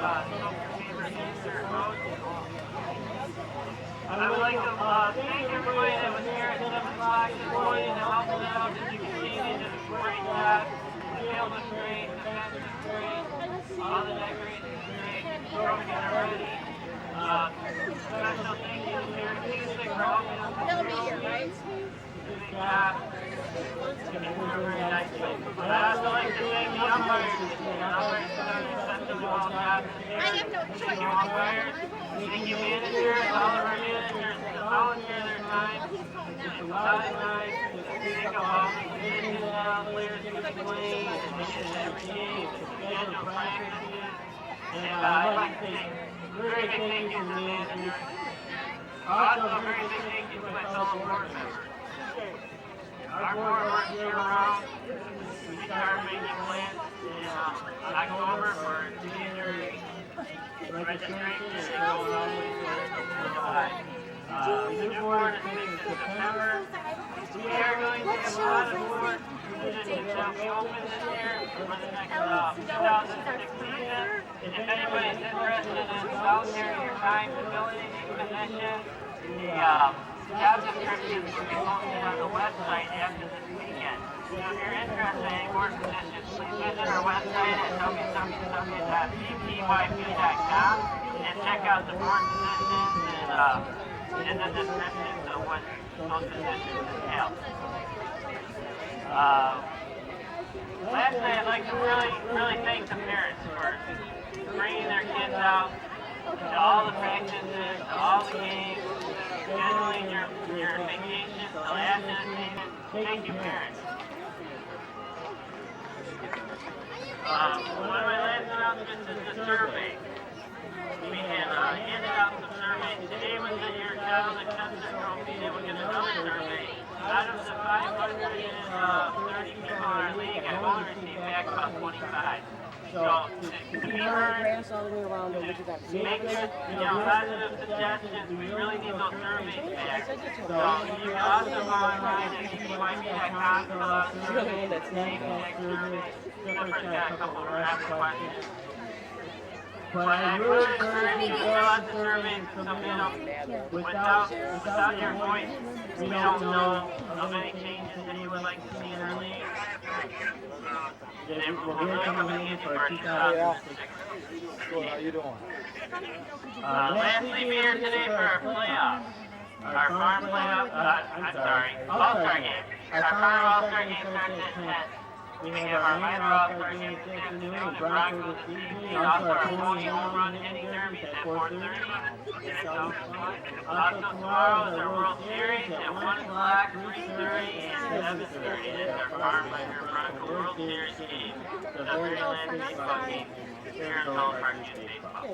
I would like to thank everybody that was here at 7 o'clock this morning and helped us out. As you can see, they did a great job. The field was great, the fence was great, all the decorations were great, the trophies are ready. Special thank you to Mary Cusick for helping us. They'll be here, right? Good job. Very nicely. I'd also like to thank the umpires. The umpires have done an exceptionally well job this year. I have no choice. Thank you umpires. Thank you managers, all of our managers that volunteer their time. It's sidelines, think of all the positions now, players can be playing, and they get every game, the schedule practices. And I'd like to say very big thank you to the managers. Also, a very big thank you to my fellow board members. Our board works year round. We started making plans in October for teenager registration and it goes all the way to July. The new board is meeting in September. We are going to have a lot of board positions that will be open this year for the next 2006 season. If anybody's interested in volunteering your time to fill any position, the job descriptions will be posted on the website after this weekend. So if you're interested in any more positions, please visit our website at www.pt1.com and check out the board positions and the descriptions of what those positions entail. Lastly, I'd like to really thank the parents for bringing their kids out to all the practices, to all the games, scheduling your vacations, the last entertainment. Thank you, parents. One of my last announcements is the survey. We had handed out some surveys. Today was your child acceptance trophy. They will get another survey. Out of the 530 people in our league, I only received back about 25. So, to be heard, make positive suggestions. We really need those surveys back. So, you can also go online at PT1.com, fill out the survey, name tag survey, numbers got a couple of rapid questions. But I really encourage you to fill out the survey so without your voice, we don't know of any changes that you would like to see in our league. And we're really coming in for 2006. Good, how you doing? Lastly, we're here today for our playoffs. Our farm playoff, All-Star game. Our farm All-Star game starts at 10. We have our minor All-Star game this afternoon, the Broncos this evening. Also our pony home run hitting derby at 4:30. And it's always fun. Also tomorrow is our World Series at 1 o'clock, 3:30, and 7:30. That's our farm minor Bronco World Series game. So very last baseball game here in Tulsa Park Youth Baseball.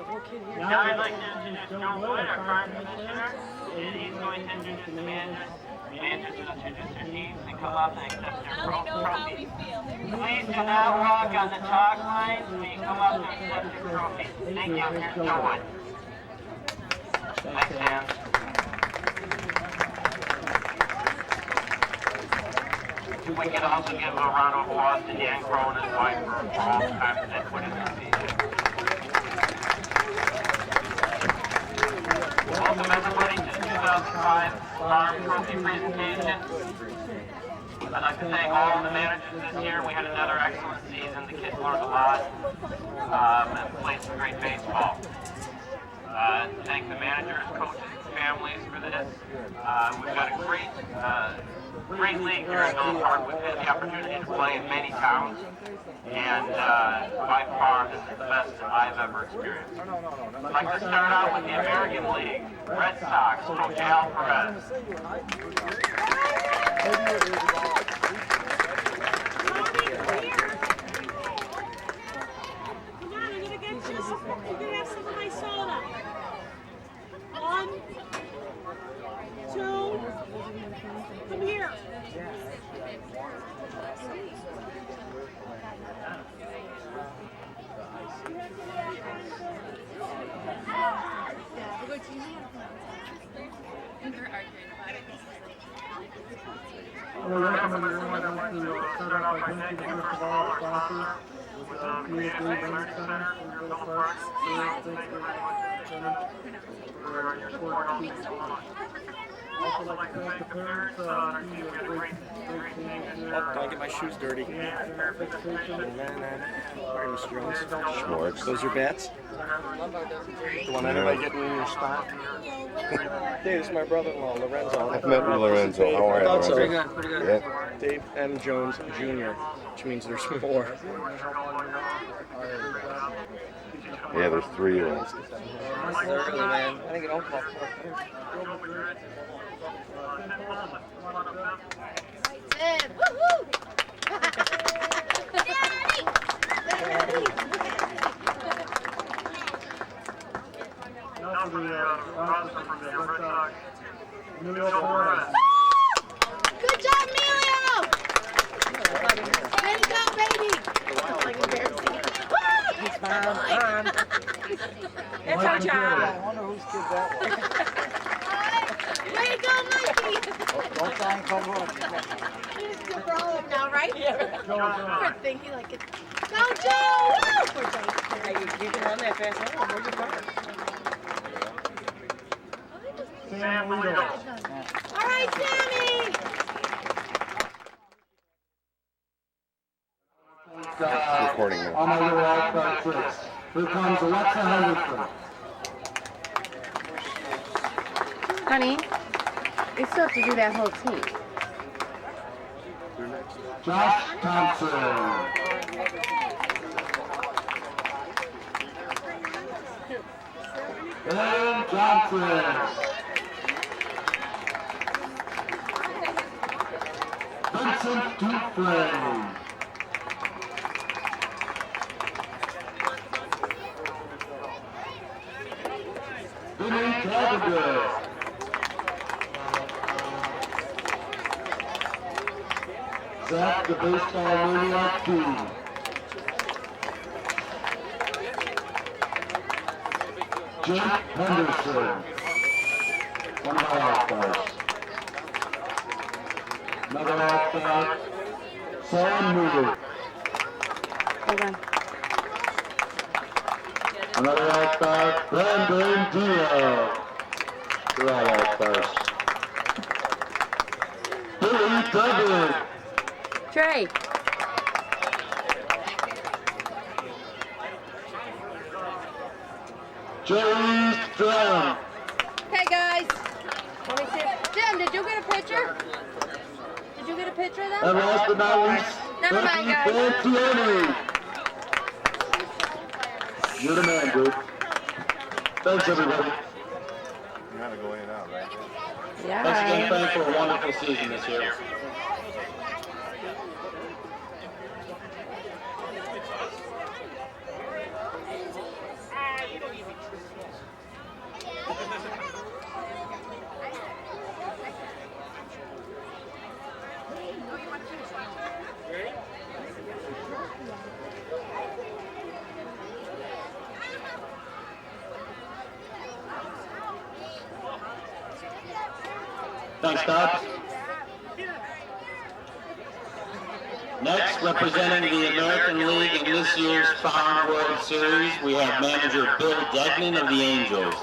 Now I'd like to introduce Joe Wood, our farm commissioner, and he's going to introduce the managers. Managers will introduce their teams and come up and accept their trophies. Please do not walk on the chalk lines when you come up and accept your trophy. Thank you. Here's Joe Wood. Thanks, Dan. We can also give a round of applause to Dan Crow and his wife for all the time that they put in this season. Welcome everybody to the 2005 Farm Trophy presentation. I'd like to thank all of the managers this year. We had another excellent season. The kids learned a lot and played some great baseball. Thank the managers, coaches, families for this. We've got a great league here in Villa Park. We've had the opportunity to play in many towns, and by far this is the best I've ever experienced. I'd like to start out with the American League. Red Sox, Coach Al Perez. Come here. Well, welcome everyone. I'd like to start off by thanking first of all our sponsors. Learning Center, Philip Park. Thank you very much for your support all these months. Also like to thank the parents. Our team did a great team this year. Oh, don't get my shoes dirty. Mr. Jones. Schwartz. Those are bats? Don't want anybody getting in your spot. Dave, this is my brother-in-law, Lorenzo. I've met Lorenzo. How are you, Lorenzo? Pretty good, pretty good. Yeah. Dave M. Jones Jr., which means there's more. Yeah, there's 3 of us. Early, man. I think it opens about 4:30. Ted, woohoo! Now for the roster for the Red Sox. Emilio Flores. Good job, Emilio! Way to go, baby! Like embarrassing. That's our job. I wonder whose kid that was. Way to go, Mikey! Don't try and come on. He's good for all of them now, right? Joe. Poor thing, he like it. Go, Joe! Woo! Poor Joe. Hey, you can run that fast. Where's your car? Sam Lido. All right, Sammy! Recording now. On my way out by Tricks. Here comes Alexa Henderson. Honey, we still have to do that whole team. Josh Thompson. Aaron Johnson. Vincent Dufresne. Vinny Cavender. Zach the Baseball Maniac 2. Jake Henderson. One of our All-Stars. Another All-Star. Sam Newby. Hold on. Another All-Star. Brandon Deena. They're all All-Stars. Billy Duggan. Trey. Jerry Stram. Okay, guys. Let me see. Jim, did you get a picture? Did you get a picture of And them? last but not least, Never mind, Becky guys. Fantioni. You're the man, dude. Thanks, everybody. You gotta go in and out, right? Yeah. Thanks again, thanks for a wonderful season this year. Thanks, Todd. Next, representing the American League in this year's Farm World Series, we have manager Bill Degnan of the Angels.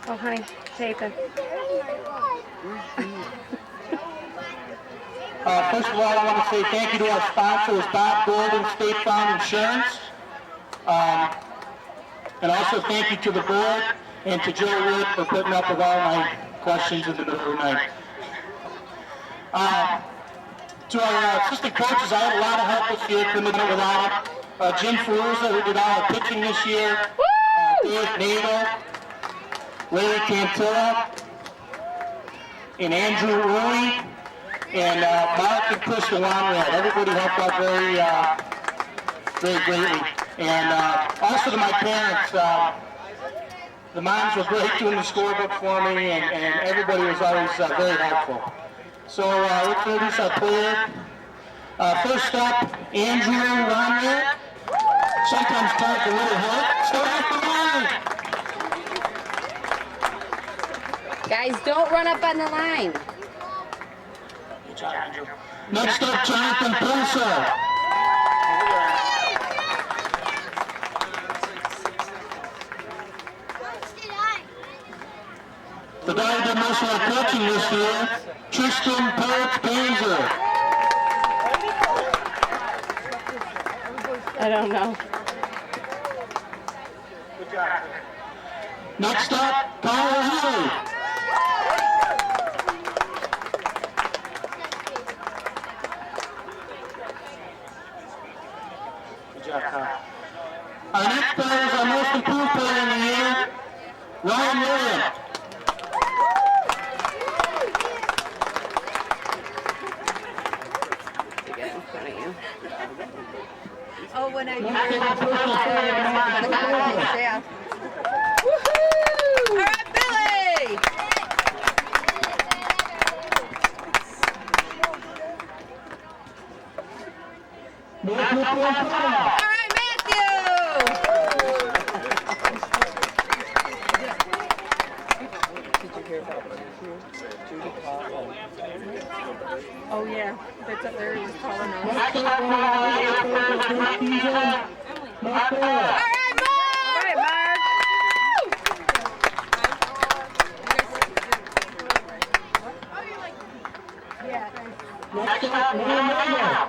Oh, honey, tape it. First of all, I want to say thank you to our sponsors, Bob Gordon, State Farm Insurance. And also thank you to the board and to Joe Wood for putting up with all my questions in the middle of the night. To our assistant coaches, I had a lot of help this year, couldn't have done it without them. Jim Ferruzza, who did all our pitching this year. Dave Nagle, Larry Cantilla, and Andrew Rooney, and Mark and Chris DeWanrad. Everybody helped out very greatly. And also to my parents, the moms were great doing the scorebook for me, and everybody was always very helpful. So let's introduce our player. First up, Andrew Ronrad, sometimes called the Little Hook. So after Guys, don't run up on the line. Next up, Jonathan Purcell. The guy who did most of our coaching this year, Tristan Perk-Panzer. I don't know. Next up, Kyle Healy. Our next player is our most improved player in the year, Ryan Williams. Oh, when I Next is our personal player, yeah. Woohoo! All right, Billy! Matthew All right, Matthew! Did you hear about Judy called? Oh yeah, that's up there. He was calling us. All right, Mark! All right, Mark! Next up, Noah.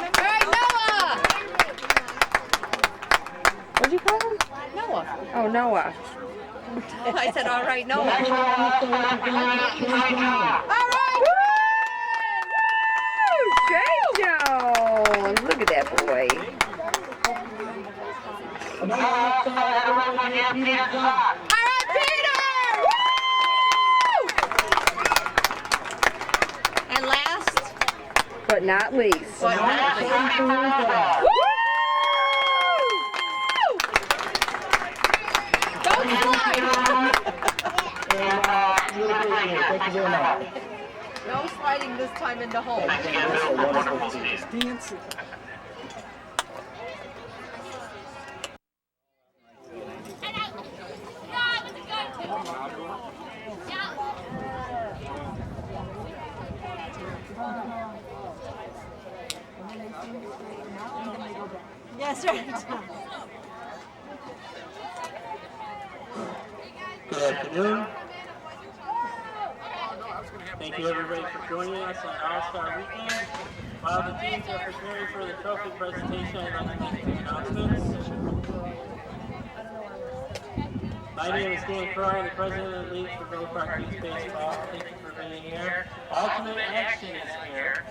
All right, Noah! What'd you call him? Noah. Oh, Noah. I said, all right, Noah. Next up, All right! Woo! Trey Jones. Look at that boy. All right, Peter! Woo! And last, But not least. but not least. Woo! Don't slide! Thank you very much. No sliding this time in the hole. Dancing. Yes, right. Good afternoon. Thank you everybody for joining us on All-Star Weekend. While the teams are preparing for the trophy presentation, I'd like to make two announcements. My name is Dan Croy, the president of the League for Village Park Youth Baseball. Thank you for being here. Ultimate Action is here.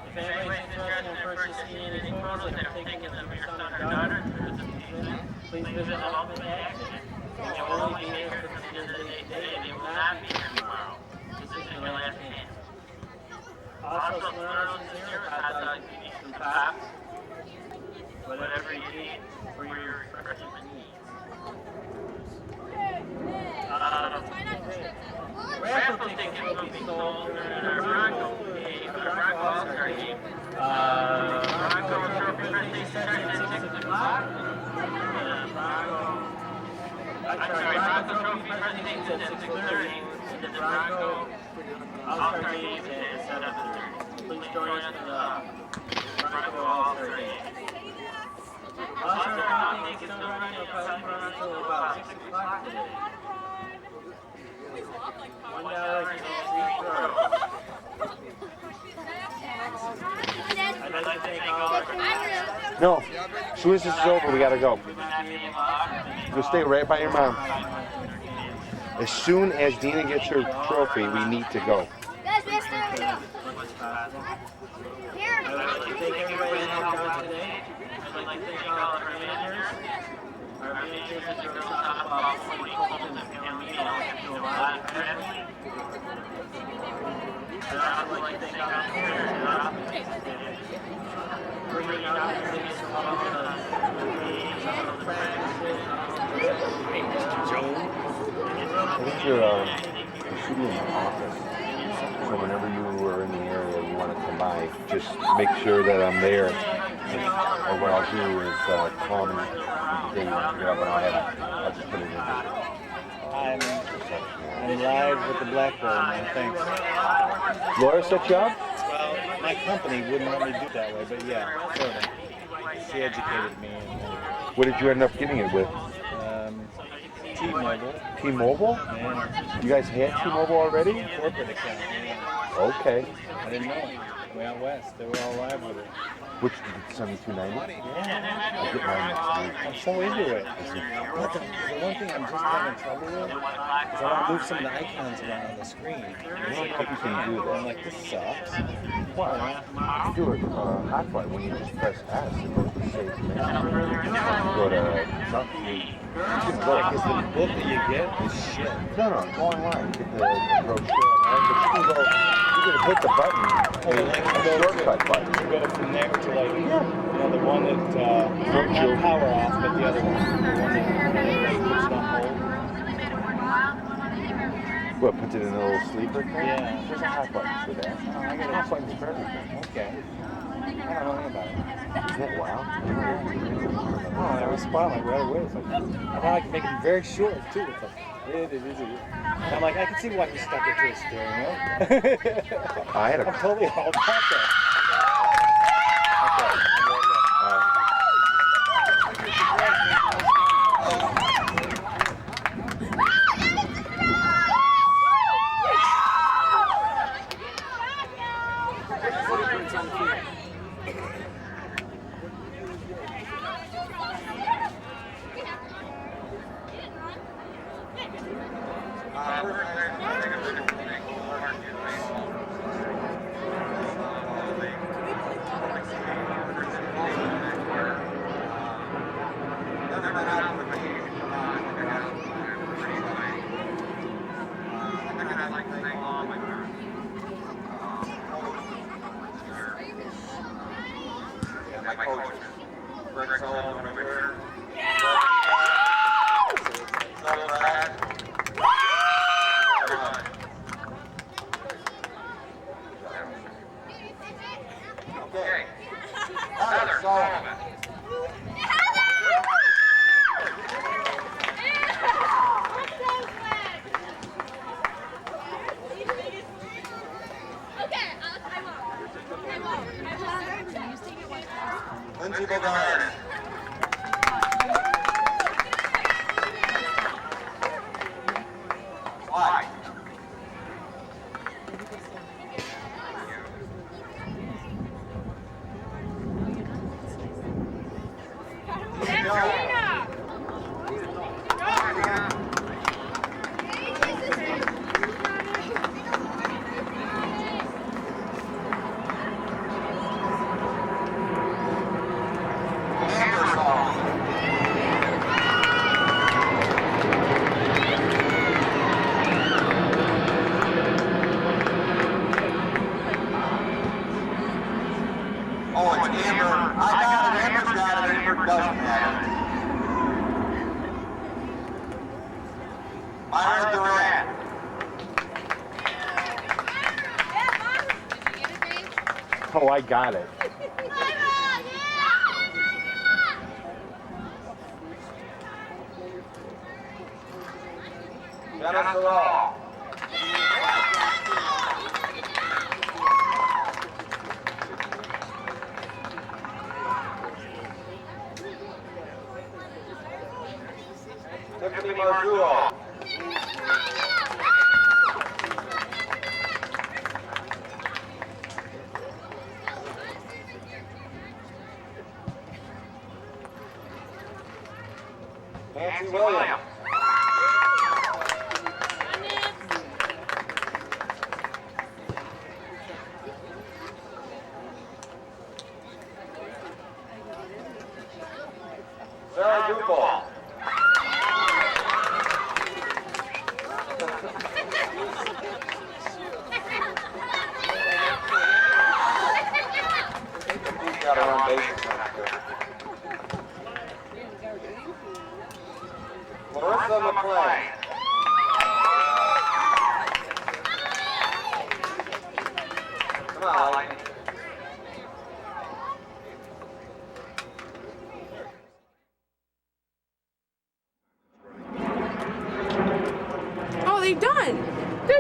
If anybody's interested in purchasing any clothes that are taking them to your son or daughter, please visit Ultimate Action. It will only be here for the end of the day today, and it will not be here tomorrow. This is your last chance. Also, Smirnoff is here. Hot dogs, you need some pops. Whatever you need for your refreshment needs. Raffle tickets will be sold during our Bronco game, our Bronco All-Star game. Bronco Trophy presentation starts at 6 o'clock. Bronco Trophy presentation at 6:30. And the Bronco All-Star game at 7:30. Please join us for the Bronco All-Star game. All-Star game is still running. It'll probably run until about 6 o'clock today. $1 is free throw. I'd like to thank all of our No. As soon as this is over, we gotta go. You'll stay right by your mom. As soon as Deena gets her trophy, we need to go. I'd like to thank everybody that helped out today. I'd like to thank all of our managers. Our managers that drove us off about 40 Colton and Camino do a lot of traveling. I'd also like to thank all our parents and officers that bringing out the things from all the games, all the practices, I think you're shooting in the office. So whenever you are in the area, you want to come by, just make sure that I'm there. Or what I'll do is call me. Then you want to get up and I'll just put it in. I'm live with the black belt, man. Thanks. Laura set you up? Well, my company wouldn't let me do it that way, but yeah, sort of. She educated me. And, What did you end up getting it with? T-Mobile. T-Mobile? Yeah. You guys had T-Mobile already? Corporate account. Yeah. Okay. I didn't know it. Way out west, they were all live with it. Which, 7290? Yeah. I'll get mine next week. I'm so into it. But the one thing I'm just having trouble with is I want to move some of the icons around on the screen. I don't think you can do that. I'm like, this sucks. What? You do it hot button when you just press S. It goes to save menu. Go to something. Like, is the book that you get is shit. No, go online. Get the brochure online. But you can hit the button. The shortcut button. You go from there to like, you know, the one that, not power off, but the other one. The one that puts it on hold. What, puts it in a little sleeper thing? Yeah. There's a hot button for that. Oh, I got Hot buttons for everything. Okay. I don't know anything about it. Isn't that wild? Oh, I respond like right away. It's like, and now I can make them very short too. It's like, and I'm like, I can see why he stuck it to his steering wheel. I'm totally all about that. Okay. Oh, I got it.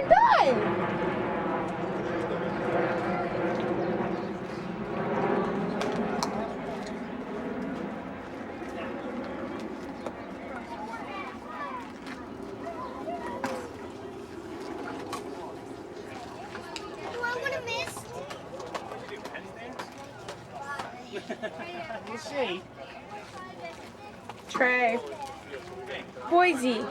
We're done. You see. Trey. Boise.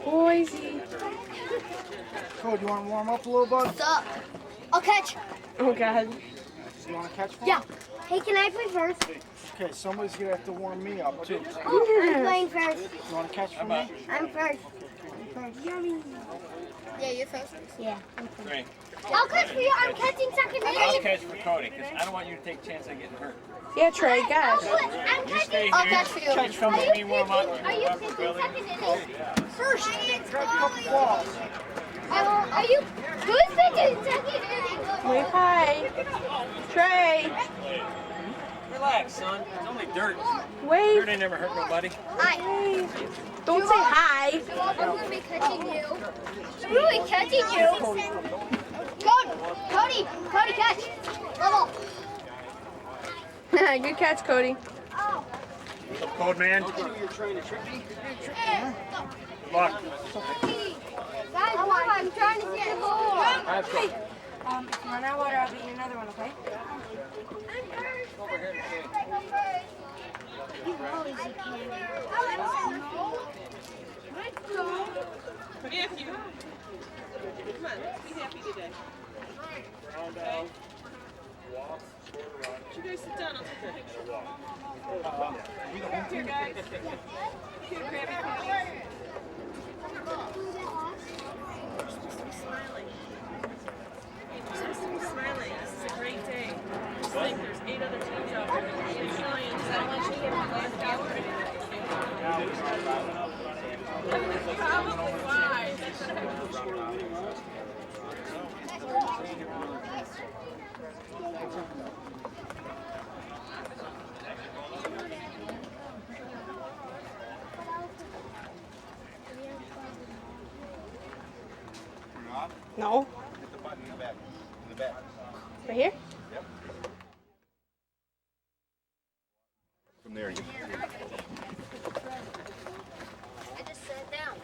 Boise. Code, you want to warm up a little, bud? What's up? I'll catch. Oh God. You want to catch one? Yeah. Hey, can I play first? Okay, somebody's going to have to warm me up, too. Oh, I'm playing first. You want to catch for me? I'm first. Yummy. Yeah, you're first. Yeah, I'm first. I'll catch for you. I'm catching second. I'll catch for Cody, because I don't want you to take a chance on getting hurt. Yeah, Trey, gosh. I'm You stay I'll here. catch for you. Catch from me, warm up. Are you pitching second inning? First. Grab a couple balls. Are you? Who's pitching second inning? Wave high. Trey. Relax, son. It's only dirt. Wave. Dirt ain't never hurt nobody. Hi. Don't say hi. I'm going to be catching you. I'm really catching you. Cody, catch. Level. Good catch, Cody. What's up, Code Man? Good luck. Guys, I'm trying to get a ball. Hey, if you run out of water, I'll get you another one, okay? Matthew. Come on, be happy today. Okay. You guys sit down, I'll take a picture. Here, guys. Here, grab your panties. You're supposed to be smiling. You're supposed to be smiling. This is a great day. Just think there's 8 other teams out there. It's Giants. I don't want you to get left out or anything. Probably why. No. Hit the button in the back. In the back. Right here? Yep. From there, you. I just sat down.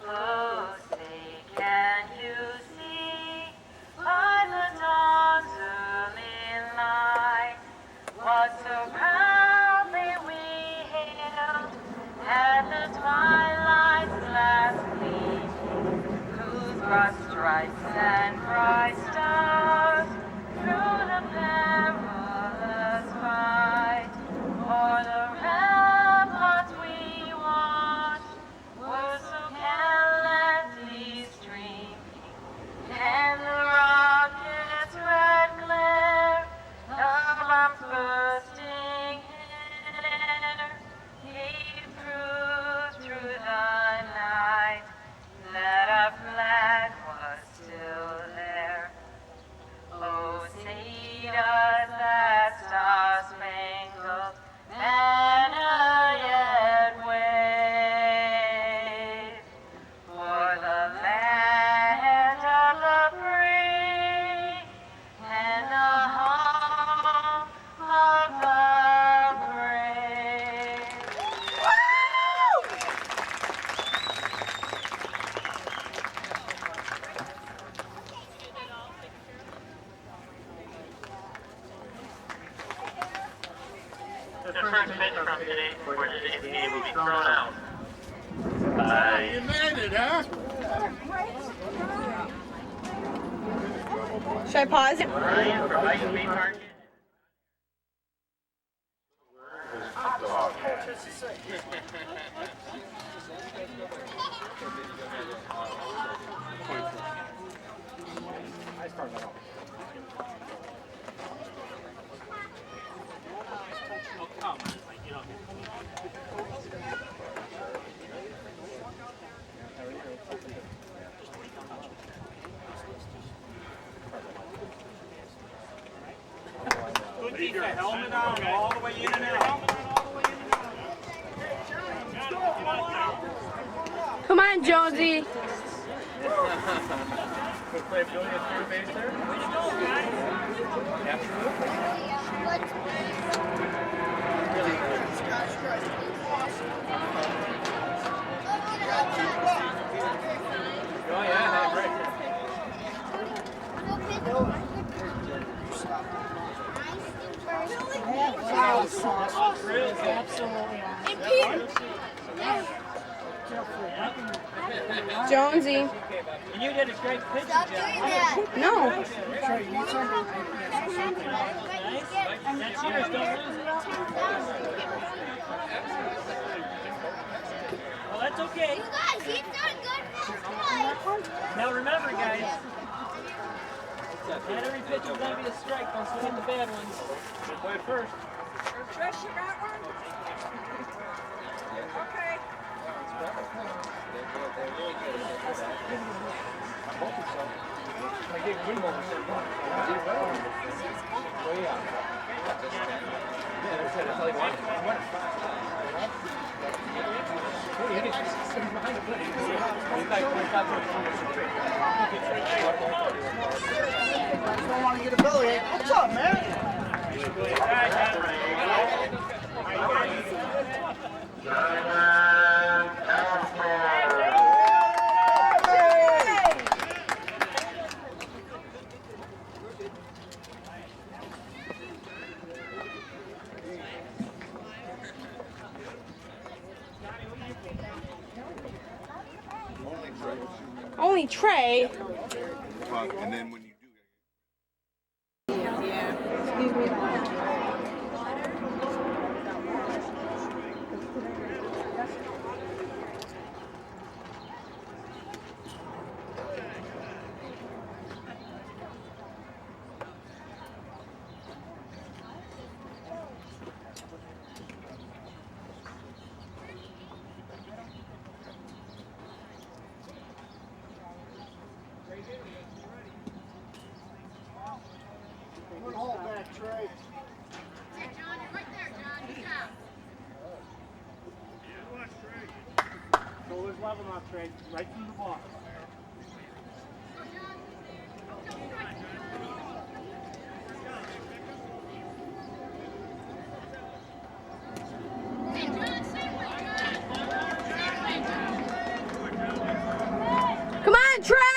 Oh, say, can you see by the dawn's early light what so proudly we hailed at the twilight's last gleaming, whose broad stripes and bright stars through the perilous fight o'er the ramparts we watched were so gallantly streaming, and the rocket's red glare of bombs bursting air gave proof through the night that our flag was still there. Oh, say does that star-spangled banner yet wave for the land of the free and the home of the brave? The first pitch from today for today's game will be thrown out by Should I pause it? Ryan from Ice Cream Market. Keep your helmet on all the way in and out. Come on, Jonesy. Play Billy at third base there? Way to go, guys. Oh, yeah, great. Jonesy. And you did a great pitch. Stop doing that. No. That's yours, don't lose it. Well, that's okay. You guys, he's done good for Now remember, guys, not every pitch is going to be a strike. Don't swing the bad ones. We'll play it first. Trish, you got one? Okay. I gave Wimble a shot. Way out. Yeah, they said it's like one. I don't want to get a belly. What's up, man? Only Trey. And then when you Excuse me. Good hold back, Trey. Shoulders level off, Trey. Right from the block. Come on, Trey!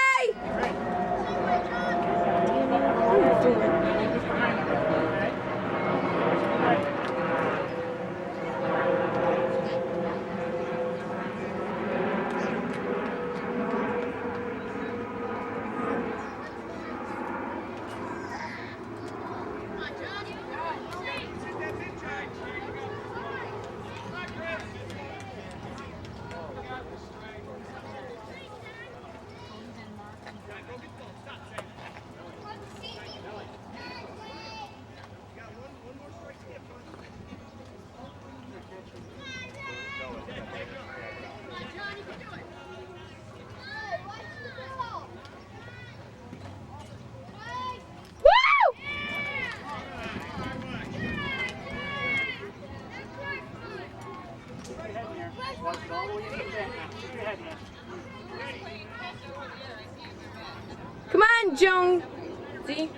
Come on, Jonesy.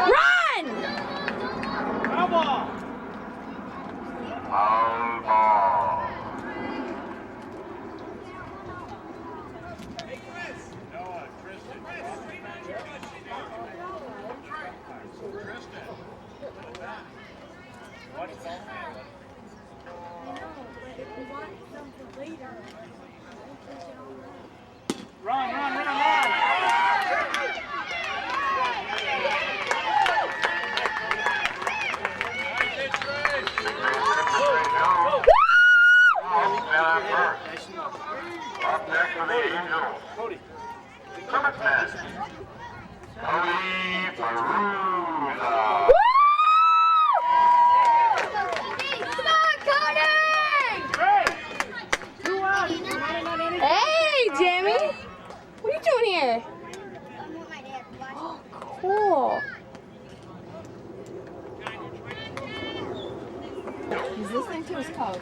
Run! Foul ball. Foul ball. Cody. Hey, Jamie. What are you doing here? Oh, cool. He's listening to his coach.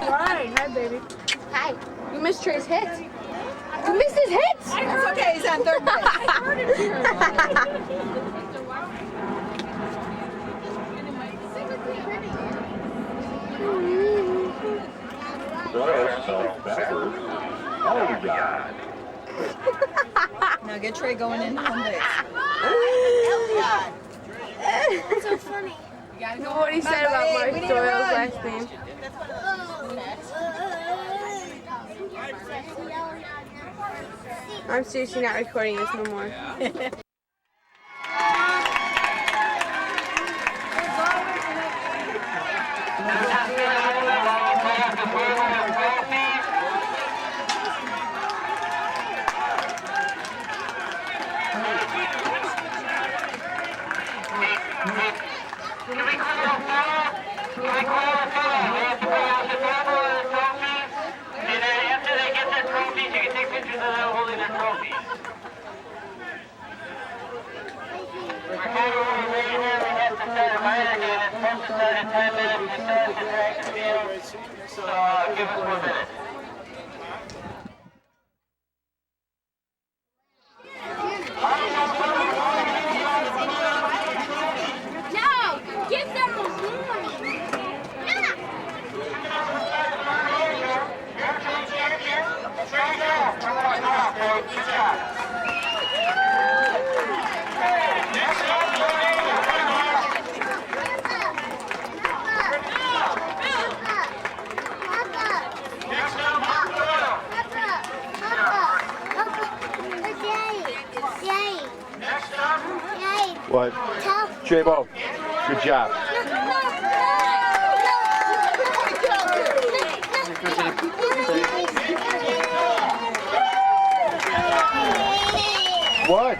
Alright, hi baby. Hi. You missed Trey's hits. You missed his hits. It's okay, he's on third base. Oh, God. Now get Trey going into home base. That's so funny. What he said about Mark Doyle's last name. I'm seriously not recording this no more. After they get their trophies, you can take pictures of them holding their trophies. We're kind of right here. We have to start right again. It's supposed to start in 10 minutes. It starts at track and field. So give us 1 minute. No, give them a warning. What? J-Bo, good job. What?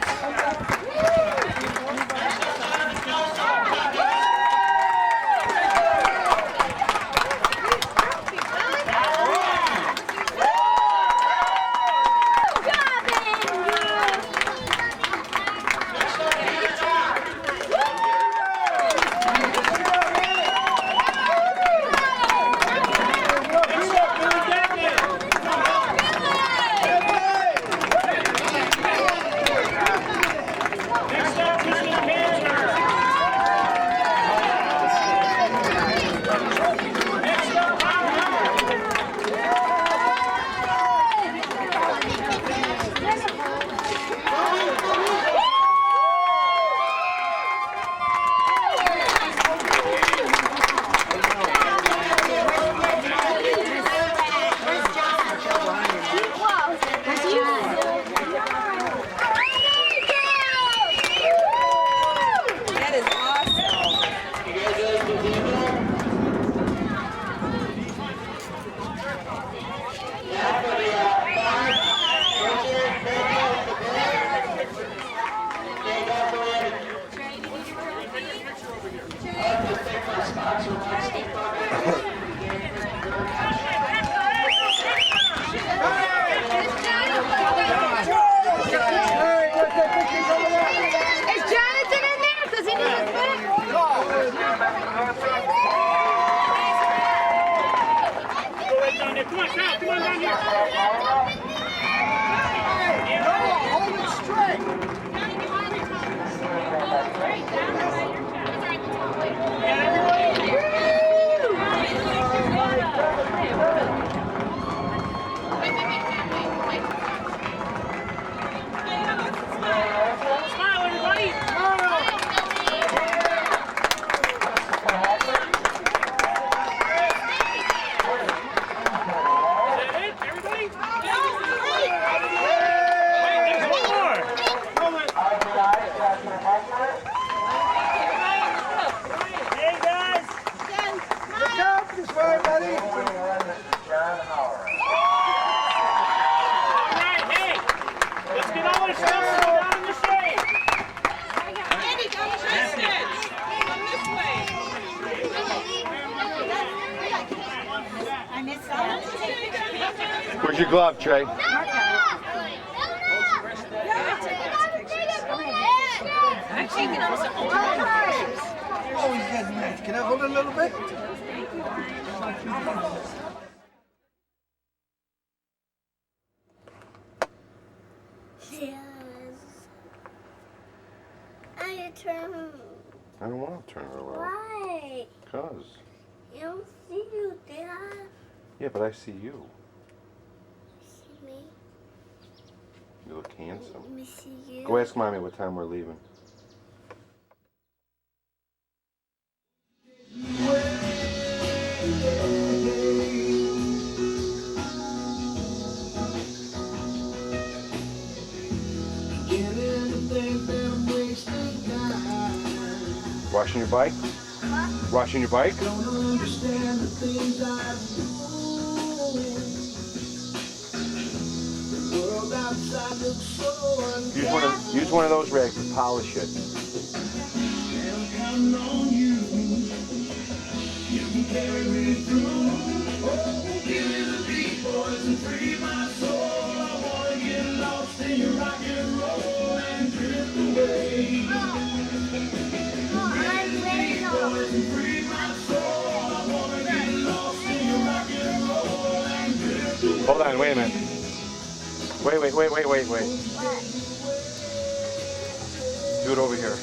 right, buddy. Let's get all this stuff down in the shade. Andy, down the distance. Come this way. I missed that. Where's your glove, Trey? I'm taking off some old pictures. Oh, he's got nice. Can I hold it a little bit? Yes. I turn. I don't want to turn her around. Why? Because. I don't see you, Dad. Yeah, but I see you. See me? You look handsome. Let me see you. Go ask Mommy what time we're leaving. Washing your bike? What? Washing your bike? Use one of those rags to polish it. Hold on, wait a minute. Wait. Do it over here.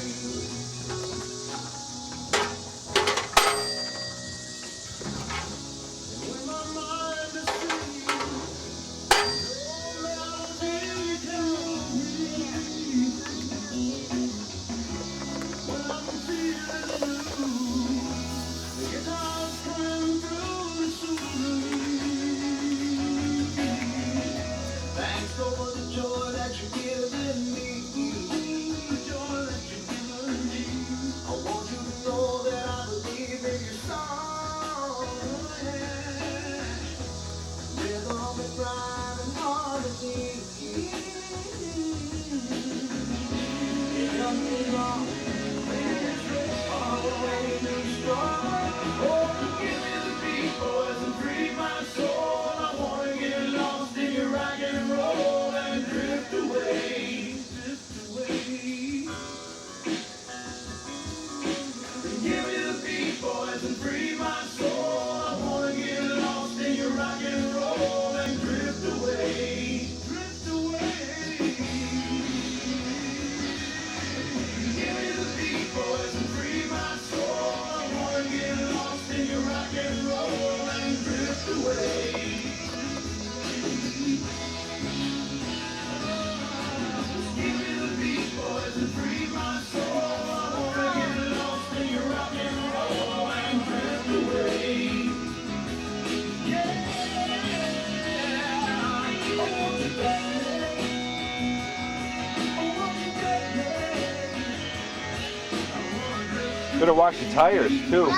Better wash the tires too.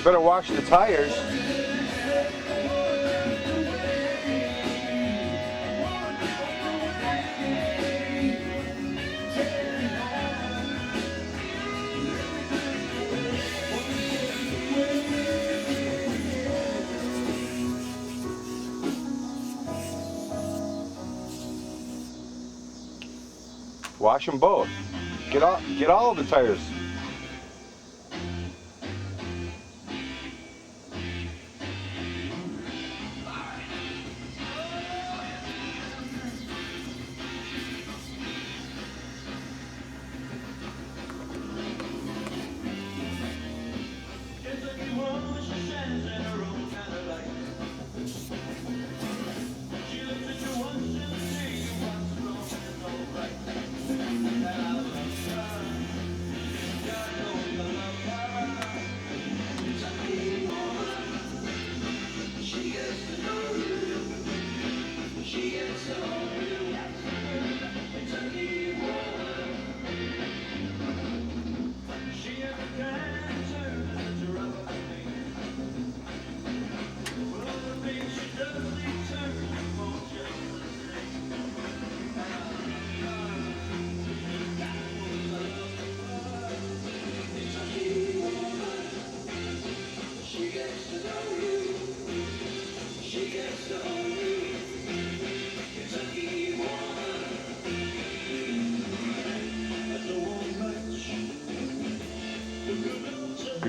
Better wash the tires. Wash them both. Get all of the tires.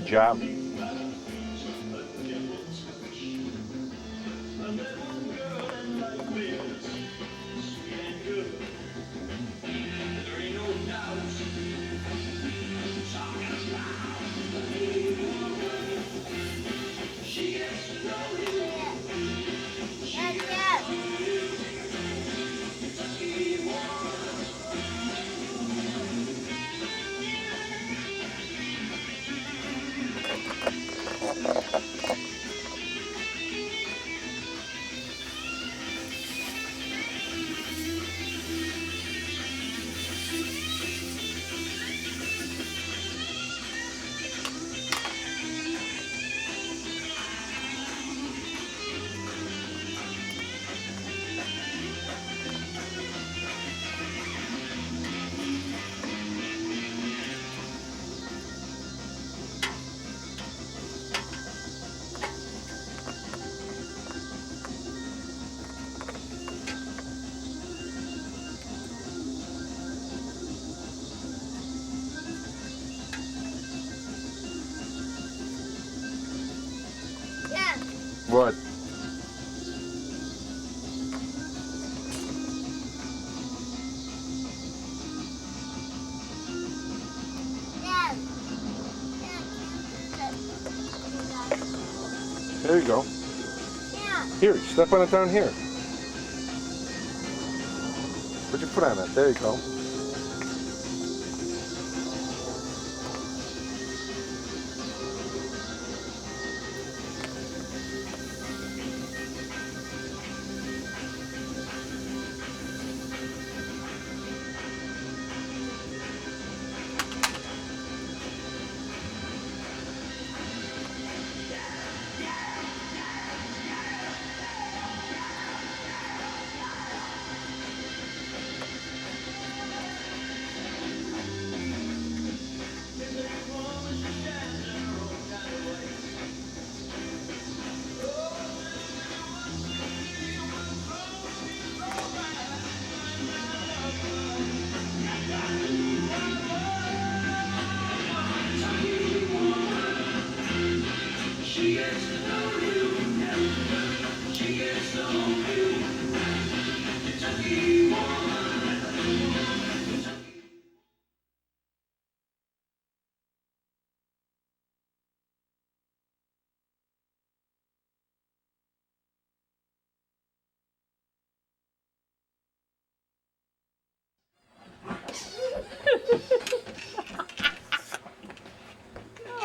Good job. What? There you go. Here, step on it down here. Put your foot on it. There you go.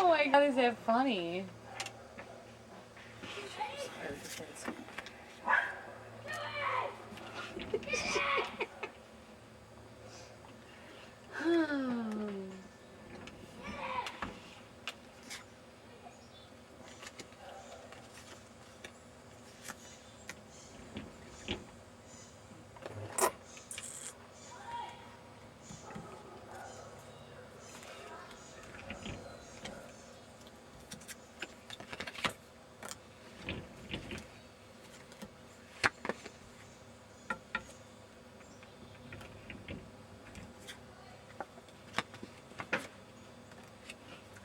Oh my god, is that funny?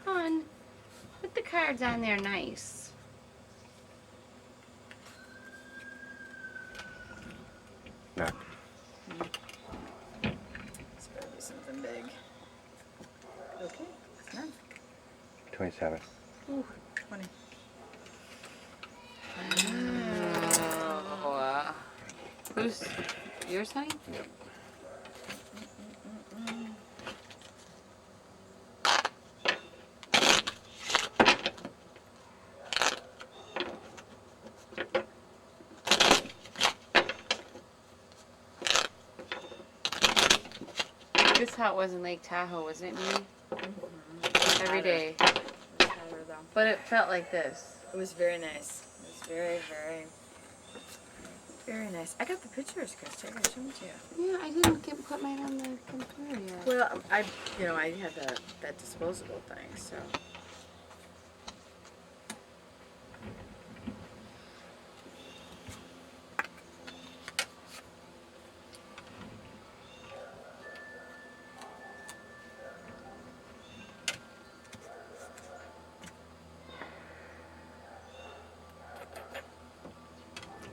Hon, put the cards on there nice. No. It's gotta be something big. Okay, it's none. 27. Ooh, 20. Oh, who's yours, honey? Yep. This is how it was in Lake Tahoe, wasn't it, me? Every day. But it felt like this. It was very nice. It was very, very, very nice. I got the pictures, Christy. I gotta show them to you. Yeah, I didn't put mine on the computer yet. Well, I had that disposable thing, so.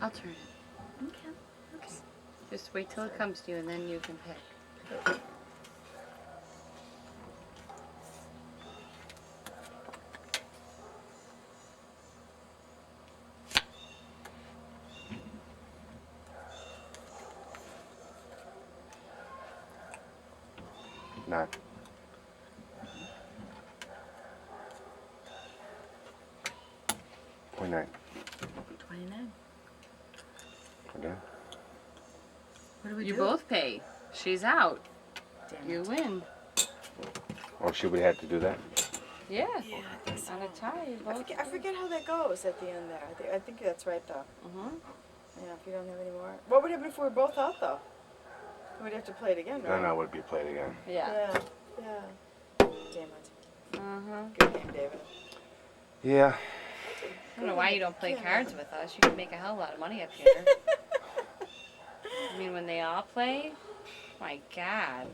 I'll turn it. Okay. Just wait till it comes to you and then you can pick. 9. 29. 29. Okay. What do we You do? both pay. She's out. Damn You it. win. Oh, she would have to do that? Yeah. Yeah, I think so. On a tie, you both. I forget how that goes at the end there. I think that's right though. Mm-hmm. Yeah, if you don't have any more. What would happen if we were both out though? We'd have to play it again, right? Then I would be played again. Yeah. Yeah. Damn it. Uh-huh. Good game, David. Yeah. I don't know why you don't play cards with us. You can make a hell of a lot of money up here. I mean, when they all play, my God.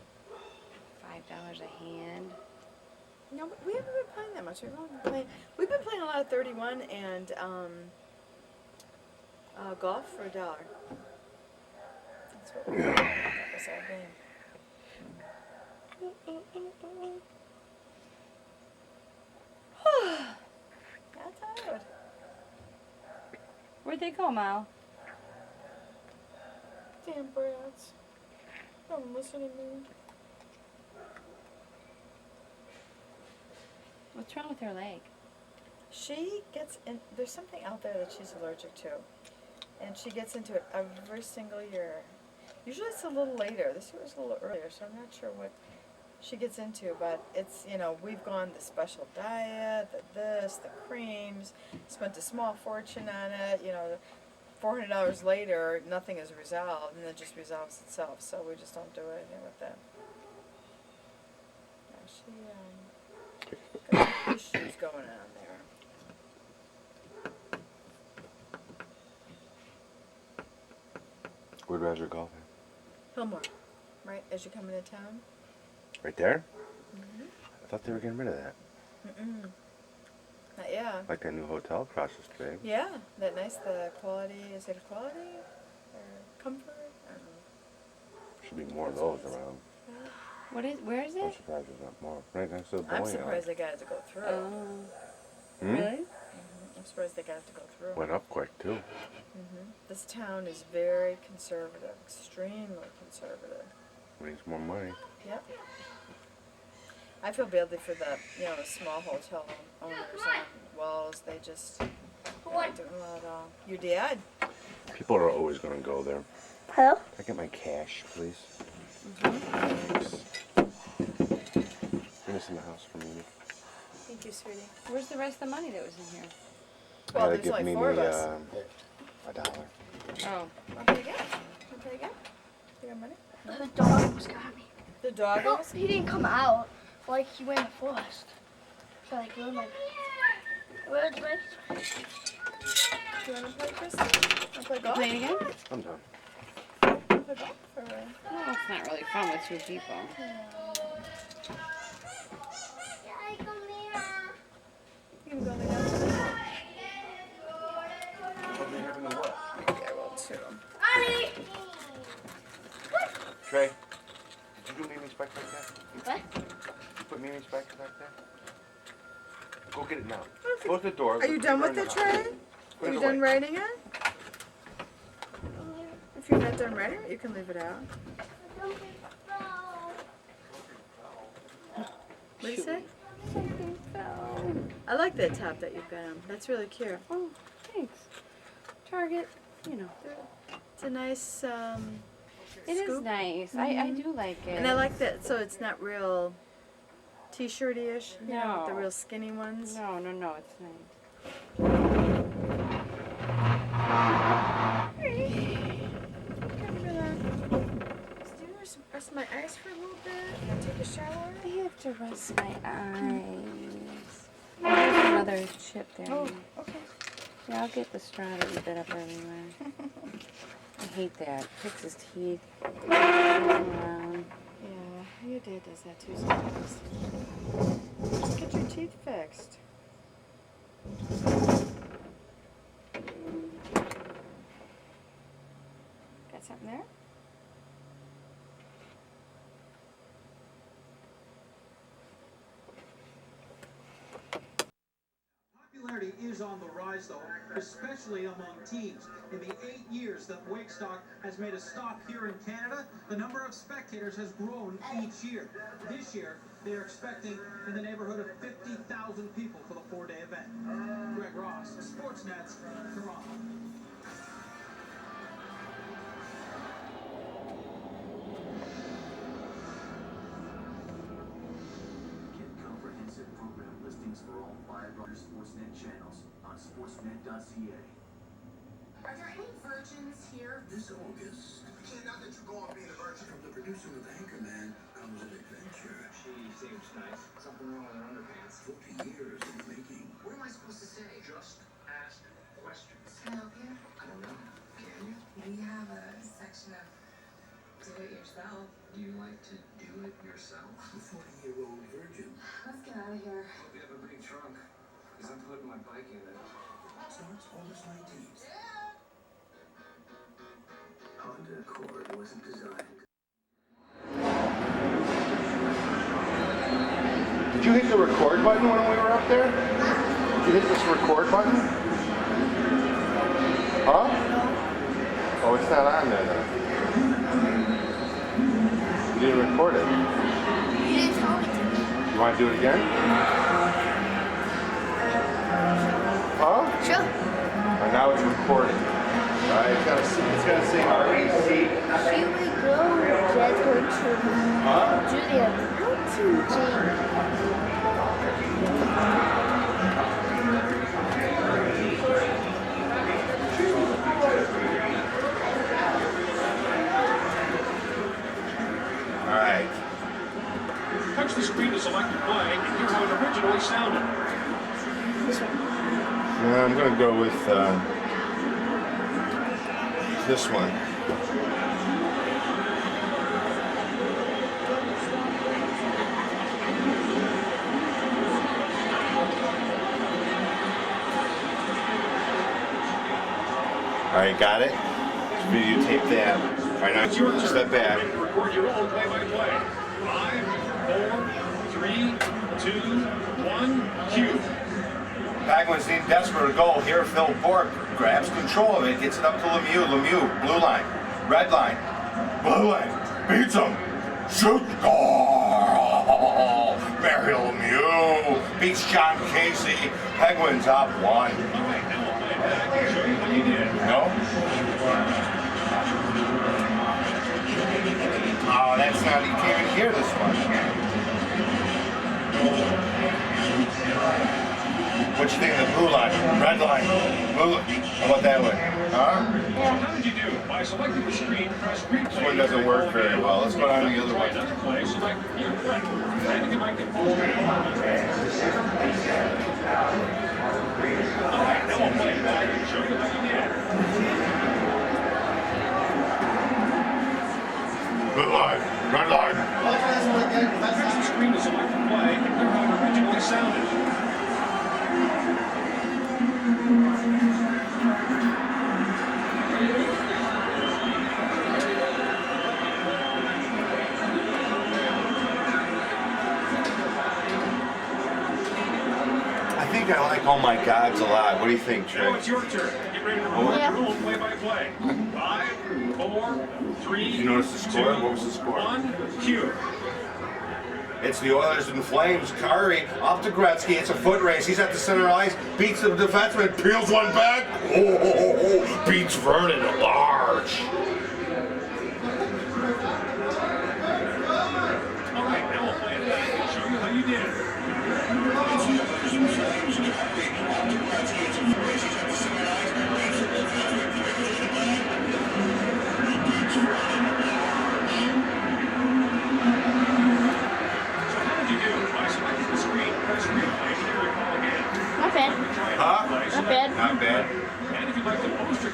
$5 a hand. No, we haven't been playing that much. We've been playing a lot of 31 and golf for $1. That's what we did. That was our game. Got tired. Where'd they go, Mal? Damn brats. Don't listen to me. What's wrong with her leg? She gets in, there's something out there that she's allergic to. And she gets into it every single year. Usually it's a little later. This year was a little earlier, so I'm not sure what she gets into. But it's, you know, we've gone the special diet, the creams, spent a small fortune on it. You know, $400 later, nothing is resolved, and it just resolves itself. So we just don't do anything with that. Yeah, she, got some issues going on there. Where'd Roger golf at? Fillmore, right as you come into town. Right there? Mm-hmm. I thought they were getting rid of that. Mm-mm. Not yet. Like that new hotel across the street. Yeah, that nice, the quality, is it quality or comfort? I don't know. Should be more of those around. Where is I'm it? surprised there's not more. Right next to the I'm bowling surprised they got it to go through. Oh. Hmm? Really? I'm surprised they got it to go through. Went up quick too. This town is very conservative, extremely conservative. Brings more money. Yep. I feel badly for the, you know, the small hotel owners on Walls. They just aren't doing well at all. Your dad? People are always going to go there. Hello? Can I get my cash, please? Mm-hmm. Bring this in the house for me. Thank you, sweetie. Where's the rest of the money that was in here? Well, there's only 4 of us. $1. Oh. Want to play again? Want to play again? You got money? The dog almost got me. The dog Well, almost? he didn't come out. Like, he went in the forest. So, like, where's my... You want to play, Kristen? Want to play golf? Play it again? I'm done. Play golf or... No, it's not really fun with 2 people. You can go lay down tonight. Maybe I will too. Trey, did you do Mimi's bike back there? What? You put Mimi's bike back there? Go get it now. Close the door. Are you done with it, Trey? Put Are it you away. done writing it? If you're not done writing it, you can leave it out. What do you say? I like that top that you've got on. That's really cute. Oh, thanks. Target, you know. It's a nice It is scoop. nice. I do like it. And I like that, so it's not real t-shirty-ish, you know, the No. real skinny ones. No, it's nice. Do you want to rest my eyes for a little bit and take a shower? I have to rest my eyes. There's another chip there. Oh, okay. Yeah, I'll get the straw that you bit up everywhere. I hate that. Picks his teeth. Around. Yeah, your dad does that too sometimes. Just get your teeth fixed. popularity is on the rise, though, especially among teens. In the 8 years that Wakestock has made a stop here in Canada, the number of spectators has grown each year. This year, they are expecting in the neighborhood of 50,000 people for the 4-day event. Greg Ross, Sportsnet, Toronto. Program listings for all 5 other Sportsnet channels on sportsnet.ca. Are there any virgins here? This August, Not that you go on being a virgin. from the producer of Anchorman comes an adventure. She seems nice. Something wrong with her underpants. 40 years in the making. What am I supposed to say? Just ask questions. Can I help you? I don't know. Can you? We have a section of do it yourself. Do you like to do it yourself? The 40-year-old virgin Let's get out of here. Hope you have a big trunk, because I'm putting my bike in it. starts August 19th. Honda Accord wasn't designed. Did you hit the record button when we were up there? Did you hit this record button? Huh? Oh, it's not on there then. You didn't record it. You didn't tell me to. You want to do it again? Huh? Sure. Right, now it's recording. Alright, it's gonna say REC. Here we go. Dad's going to do the accounting thing. Alright. Touch the screen to select your play and hear how it originally sounded. This one. I'm gonna go with this one. Alright, got it? Videotape that. Alright, now step back. Record your own play-by-play. 5, 4, 3, 2, 1, cue. Penguins need desperate goal. Here, Phil Bork grabs control of it, gets it up to Lemieux. Lemieux, blue line, red line, blue line, beats him. Shoot, goal! Mario Lemieux beats John Casey. Penguins up 1. No? Oh, that's not, you can't even hear this one. What you think of the blue line, red line, blue line? How about that one? Huh? How did you do? By selecting the screen, press replay. This one doesn't work very well. Let's go down to the other one. Play, select your play. And if you like the full screen. Alright, now we'll play it back and show you how you did. Blue line, red line. Touch the screen to select the play and hear how it originally sounded. I think I like Oh My Gods a lot. What do you think, Trey? Now it's your turn. Get ready to record your own play-by-play. 5, 4, 3, Did you notice the score? What was the score? 1, cue. It's the Oilers and Flames. Curry up to Gretzky. It's a foot race. He's at the center ice. Beats the defenseman. Peels one back. Oh, beats Vernon at large. Alright, now we'll play it back and show you how you did. Not bad. Huh? Not bad. Not bad.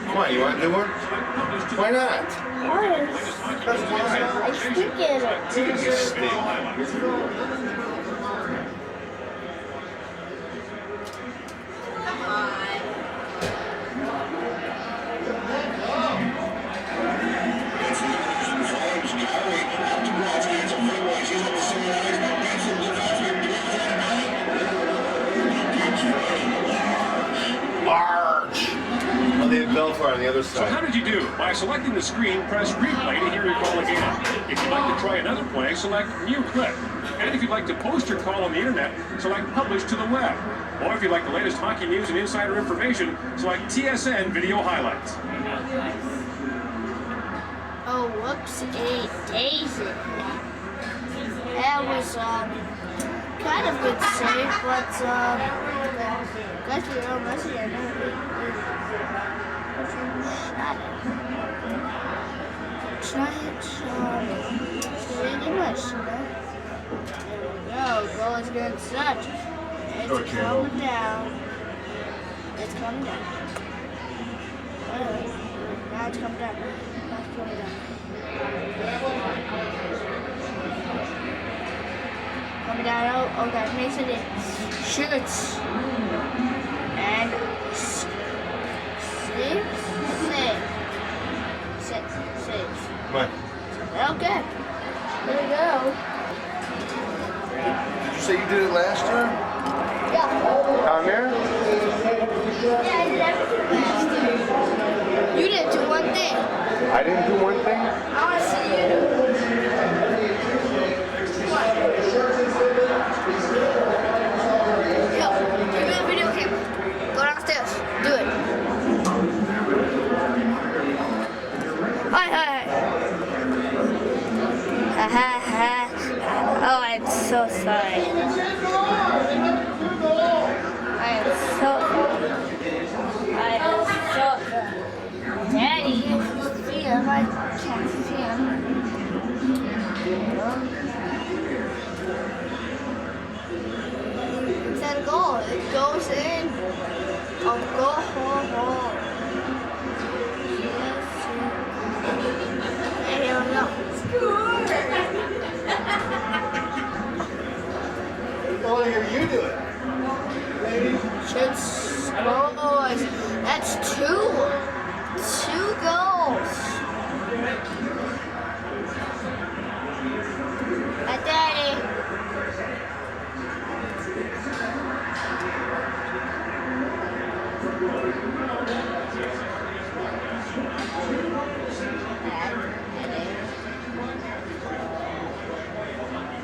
Come on, you want to do one? Why not? That's why. I stink at it. You stink. Oh, they had Belfar on the other So how side. did you do? By selecting the screen, press replay to hear your call again. If you'd like to try another play, select new clip. And if you'd like to post your call on the internet, select publish to the web. Or if you'd like the latest hockey news and insider information, select TSN video highlights. Oh, whoopsie daisy. That was kind of good save, but guys, we are messy. I know giant shot. Speak English, you know. There we go. Goal is good. Such. It's coming down. It's coming down. Now it's coming down. Now it's coming down. Coming down. Oh, okay. Makes it in. Shoots. And saves. Saves. Come on. Okay. There we go. Did you say you did it last year? Yeah. Down there? Yeah, I did everything last year. You didn't do one thing. I didn't do one thing? I want to see you do it. Yo, give me a video camera. Go downstairs. Do it. Hi. Oh, I'm so sorry. I am so sorry. Daddy, you see him. I can't see him. It's a goal. It goes in. I'll go home. Hey, here we go. I want to hear you do it. Shoots. Boys. That's two. 2 goals. Hi, Daddy.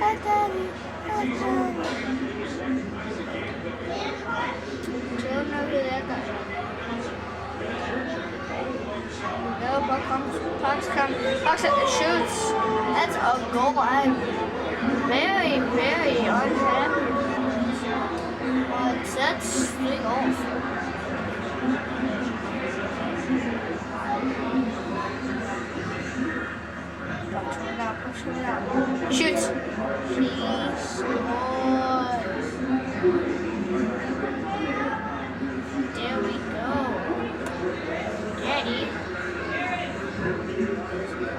Hi, Daddy. Hi, Daddy. Don't know who that guy is. No, pucks at the shoots. That's a goal. I'm very, very unhappy. But that's 3 goals. Pucks coming out. Shoots. He scores. There we go. Daddy.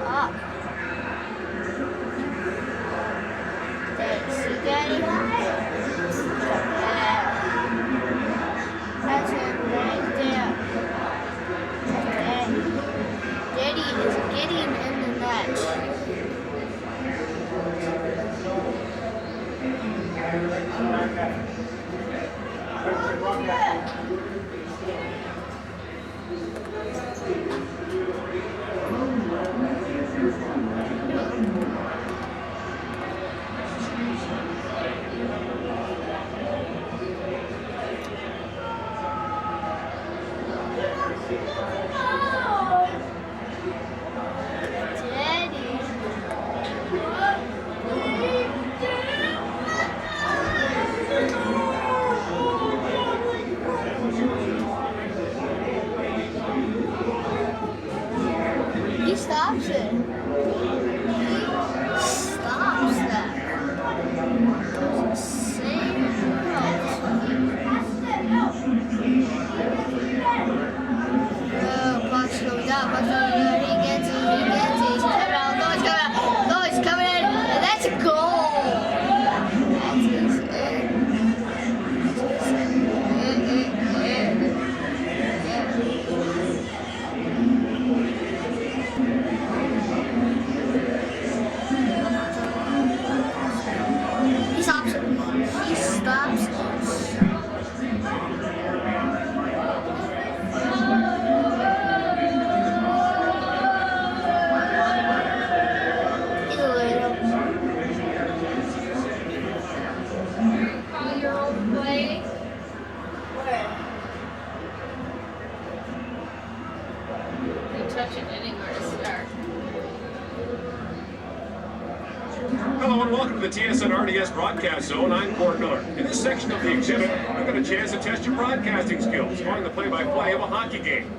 Up. See, Daddy? That's it right there. Daddy. Daddy is getting in the net. He stops it. He stops that. Save out. such an inning where to start. Hello and welcome to the TSN RDS Broadcast Zone. I'm Court Miller. In this section of the exhibit, you've got a chance to test your broadcasting skills on the play-by-play of a hockey game.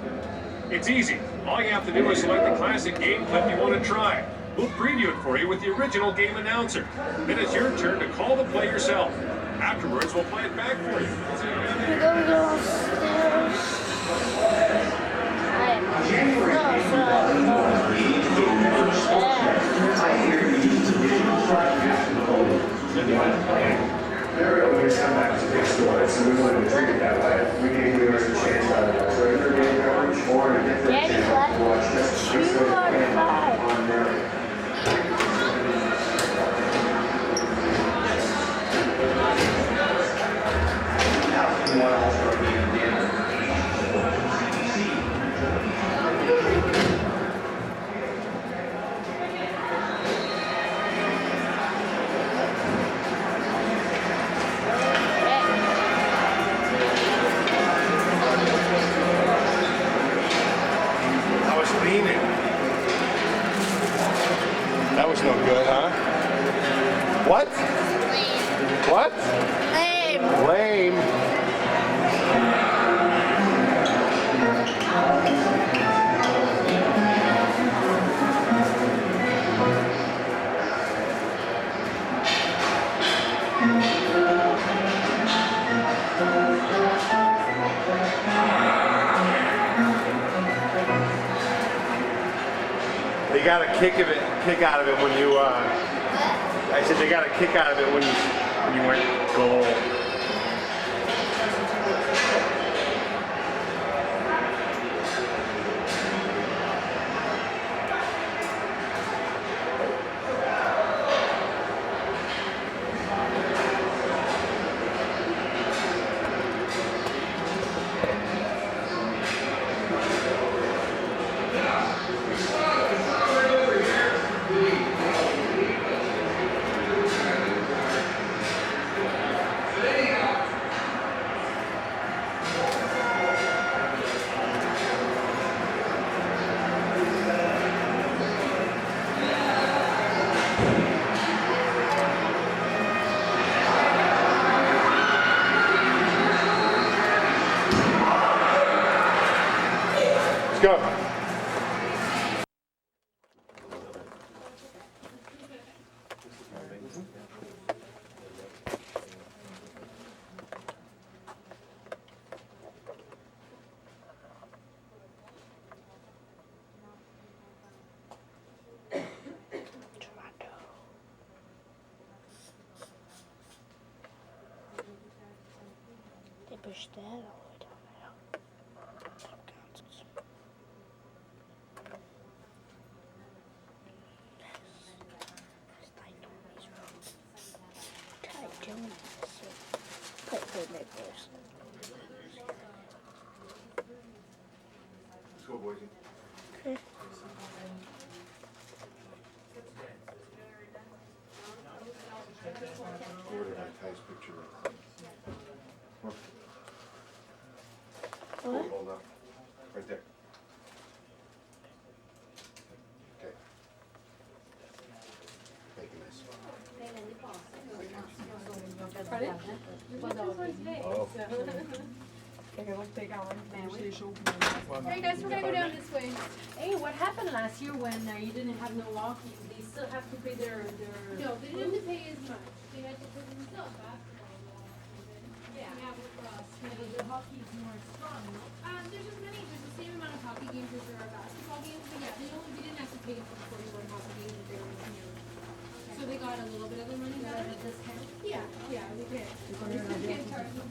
It's easy. All you have to do is select the classic game clip you want to try. We'll preview it for you with the original game announcer. Then it's your turn to call the play yourself. Afterwards, we'll play it back for you. We're gonna go upstairs. They're always come back to fix the one, so we wanted to treat it that way. We gave viewers a chance to regular game coverage or a different channel to watch just a game on their. That was no good, huh? What? What? Lame. Lame. They got a kick out of it when you. I said they got a kick out of it when you went goal. Go. They pushed that all the way down there. Let's go, boys. Okay. Over to that Ty's picture. What? Hold up. Right there. Okay. Making this. Pardon? Oh. Take a look, take out one. Hey guys, we're gonna go down this way. Hey, what happened last year when you didn't have no walking? They still have to pay their... No, they didn't have to pay as much. They had to pay themselves basketball. Yeah. The hockey is more strong. There's the same amount of hockey games as there are basketball games, but yeah, we didn't have to pay for the 41 hockey games that they were So they got a little bit of the money back. Yeah, they did. They still can't charge them.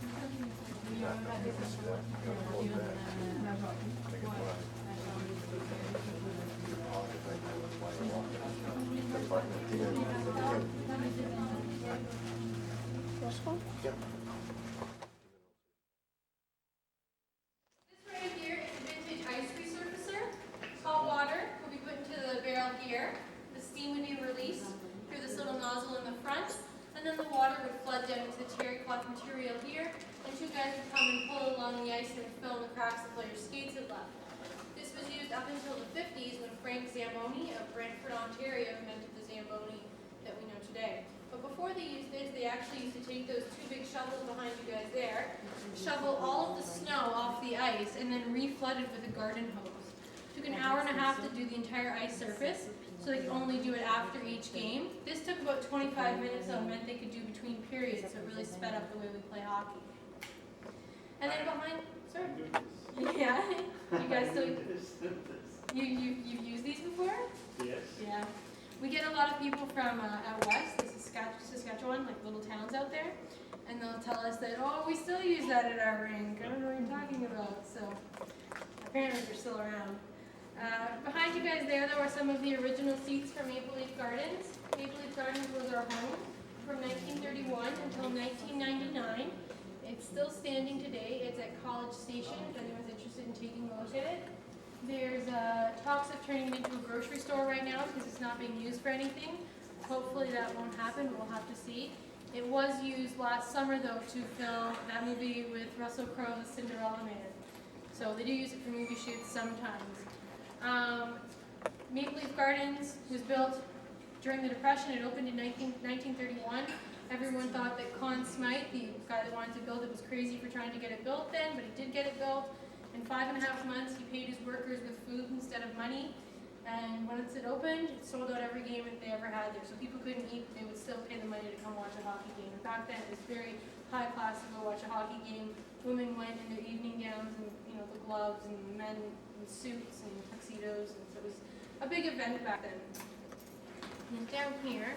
This one? Yep. This right here is a vintage ice resurfacer. Salt water will be put into the barrel here. The steam would be released through this little nozzle in the front, and then the water would flood down into the terry cloth material here, and two guys would come and pull along the ice and fill in the cracks the player's skates had left. This was used up until the 50s. Zamboni of Brantford, Ontario, invented the Zamboni that we know today. But before they used this, they actually used to take those two big shovels behind you guys there, shovel all of the snow off the ice, and then re-flood it with a garden hose. Took an hour and a half to do the entire ice surface, so they could only do it after each game. This took about 25 minutes, so it meant they could do between periods, so it really sped up the way we play hockey. And then behind, sorry? Yeah, you guys still, you've used these before? Yes. Yeah. We get a lot of people from out west, this is Saskatchewan, like little towns out there, and they'll tell us that, oh, we still use that at our rink. I don't know what you're talking about, so apparently they're still around. Behind you guys there, though, are some of the original seats from Maple Leaf Gardens. Maple Leaf Gardens was our home from 1931 until 1999. It's still standing today. It's at College Station, if anyone's interested in taking a look at it. There's talks of turning it into a grocery store right now because it's not being used for anything. Hopefully that won't happen. We'll have to see. It was used last summer, though, to film that movie with Russell Crowe, The Cinderella Man. So they do use it for movie shoots sometimes. Maple Leaf Gardens was built during the Depression. It opened in 1931. Everyone thought that Conn Smythe, the guy that wanted to build it, was crazy for trying to get it built then, but he did get it built. In 5.5 months, he paid his workers with food instead of money. And once it opened, it sold out every game that they ever had there. So people couldn't eat, they would still pay the money to come watch a hockey game. And back then, it was very high class to go watch a hockey game. Women went in their evening gowns and, you know, the gloves, and men in suits and tuxedos. And so it was a big event back then. And down here,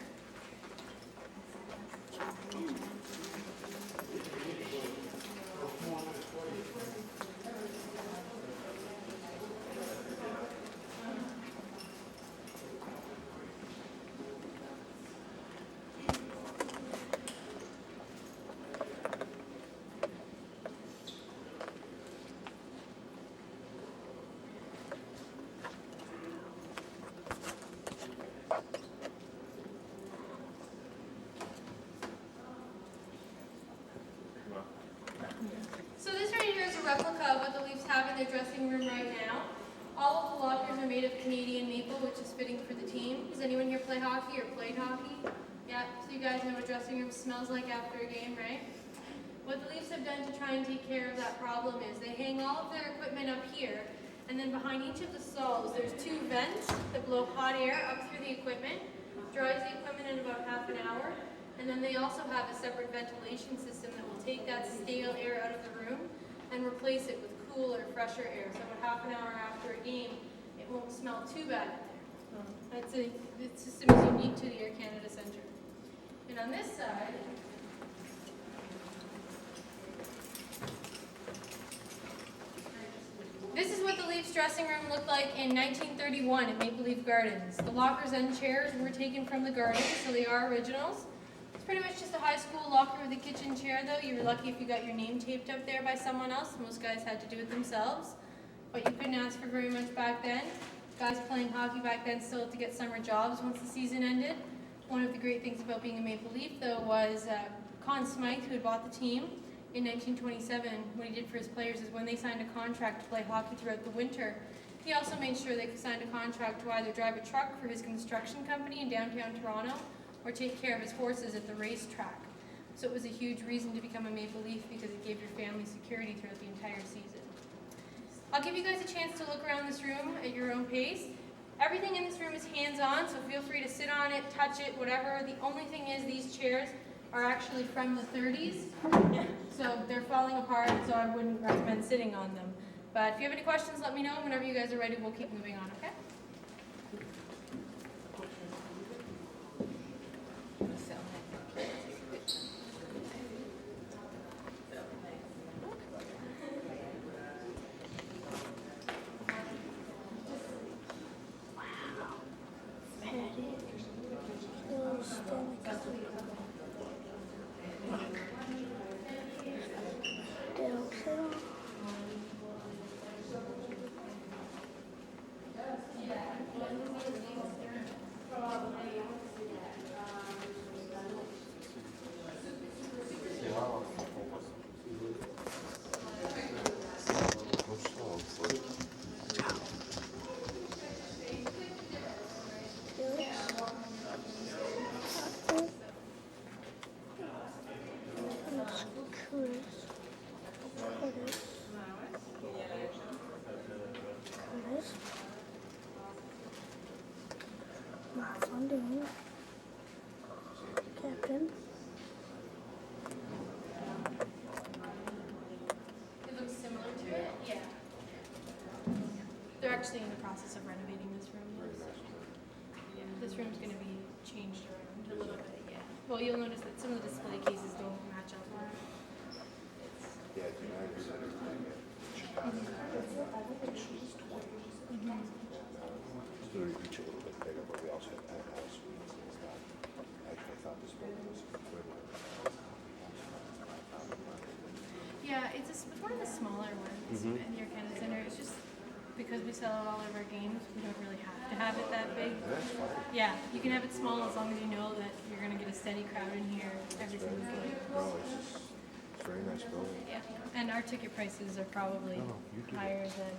so this right here is a replica of what the Leafs have in their dressing room right now. All of the lockers are made of Canadian maple, which is fitting for the team. Does anyone here play hockey or played hockey? Yeah, so you guys know what dressing room smells like after a game, right? What the Leafs have done to try and take care of that problem is they hang all of their equipment up here, and then behind each of the stalls there's two vents that blow hot air up through the equipment, dries the equipment in about half an hour, and then they also have a separate ventilation system that will take that stale air out of the room and replace it with cooler, fresher air. So about half an hour after a game, it won't smell too bad in there. The system is unique to the Air Canada Centre. And on this side, this is what the Leafs dressing room looked like in 1931 at Maple Leaf Gardens. The lockers and chairs were taken from the gardens, so they are originals. It's pretty much just a high school locker with a kitchen chair, though. You were lucky if you got your name taped up there by someone else. Most guys had to do it themselves. But you couldn't ask for very much back then. Guys playing hockey back then still had to get summer jobs once the season ended. One of the great things about being a Maple Leaf, though, was Conn Smythe, who had bought the team in 1927. What he did for his players is when they signed a contract to play hockey throughout the winter, he also made sure they signed a contract to either drive a truck for his construction company in downtown Toronto or take care of his horses at the racetrack. So it was a huge reason to become a Maple Leaf because it gave your family security throughout the entire season. I'll give you guys a chance to look around this room at your own pace. Everything in this room is hands-on, so feel free to sit on it, touch it, whatever. The only thing is these chairs are actually from the 30s, so they're falling apart, so I wouldn't recommend sitting on them. But if you have any questions, let me know. Whenever you guys are ready, we'll keep moving on, okay? on Deena. Captain. It looks similar to it? Yeah. They're actually in the process of renovating this room. Yeah, this room's going to be changed around a little bit, yeah. Well, you'll notice that some of the display cases don't match up on it. Yeah, United Center. She's 20. It's going to reach a little bit bigger, but we also have penthouse suites and stuff. I thought this building was equivalent. Yeah, it's one of the smaller ones at your Canada Center. It's just because we sell all of our games, we don't really have to have it that big. That's fine. Yeah, you can have it small as long as you know that you're going to get a steady crowd in here every single game. No, it's a very nice building. Yeah, and our ticket prices are probably higher than.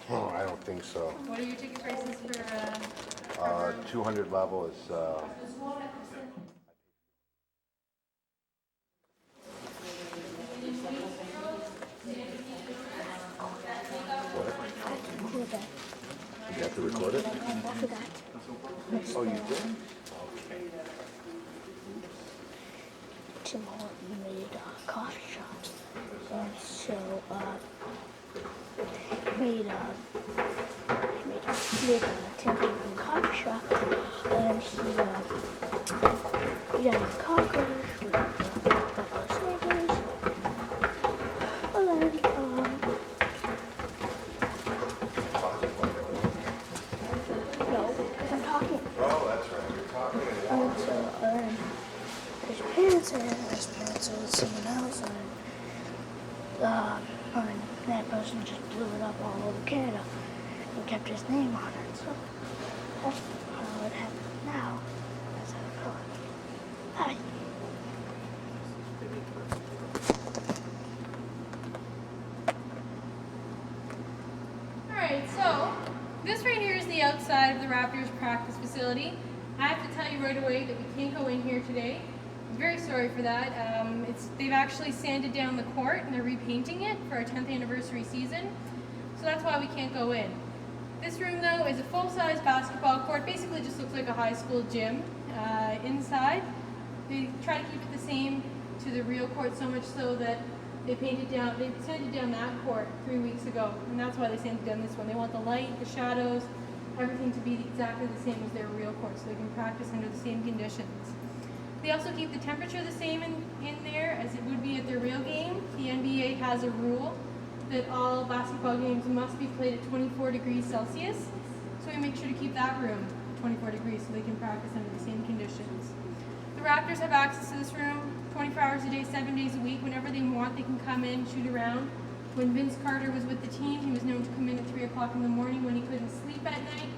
Oh, I don't think so. What are your ticket prices for? 200 level is. You have to record it? I forgot. Oh, you did? Tim Horton made a coffee shop. And so, made a Tim Horton coffee shop. And he done cockers with buffalo sabers. And then, no, because I'm talking. Oh, that's right. You're talking. And so, his parents are with someone else, and that person just blew it up all over Canada and kept his name on it. So that's how it happened now. That's how it goes. Hi. Alright, so this right here is the outside of the Raptors practice facility. I have to tell you right away that we can't go in here today. I'm very sorry for that. They've actually sanded down the court and they're repainting it for our 10th anniversary season. So that's why we can't go in. This room though is a full-size basketball court. Basically just looks like a high school gym inside. They try to keep it the same to the real court, so much so that they sanded down that court 3 weeks ago, and that's why they sanded down this one. They want the light, the shadows, everything to be exactly the same as their real court, so they can practice under the same conditions. They also keep the temperature the same in there as it would be at their real game. The NBA has a rule that all basketball games must be played at 24 degrees Celsius, so we make sure to keep that room 24 degrees so they can practice under the same conditions. The Raptors have access to this room 24 hours a day, 7 days a week. Whenever they want, they can come in, shoot around. When Vince Carter was with the team, he was known to come in at 3 o'clock in the morning when he couldn't sleep at night.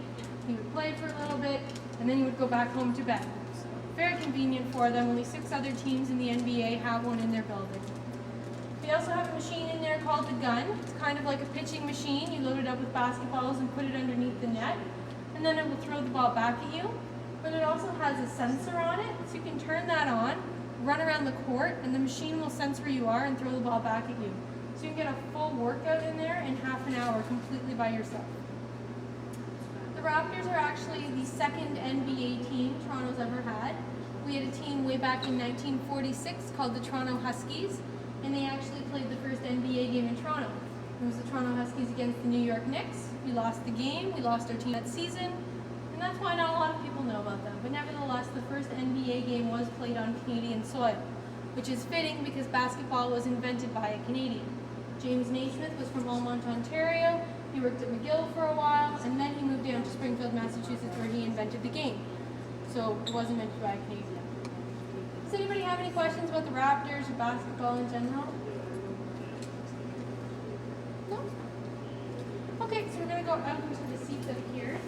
He would play for a little bit, and then he would go back home to bed. So, very convenient for them. Only 6 other teams in the NBA have one in their building. They also have a machine in there called the gun. It's kind of like a pitching machine. You load it up with basketballs and put it underneath the net, and then it will throw the ball back at you. But it also has a sensor on it, so you can turn that on, run around the court, and the machine will sense where you are and throw the ball back at you. So you can get a full workout in there in half an hour completely by yourself. The Raptors are actually the second NBA team Toronto's ever had. We had a team way back in 1946 called the Toronto Huskies, and they actually played the first NBA game in Toronto. It was the Toronto Huskies against the New York Knicks. We lost the game, we lost our team that season, and that's why not a lot of people know about them. But nevertheless, the first NBA game was played on Canadian soil, which is fitting because basketball was invented by a Canadian. James Naismith was from Almont, Ontario. He worked at McGill for a while, and then he moved down to Springfield, Massachusetts, where he invented the game. So it wasn't invented by a Canadian. Does anybody have any questions about the Raptors or basketball in general? No? Okay, so we're going to go out into the seats up here.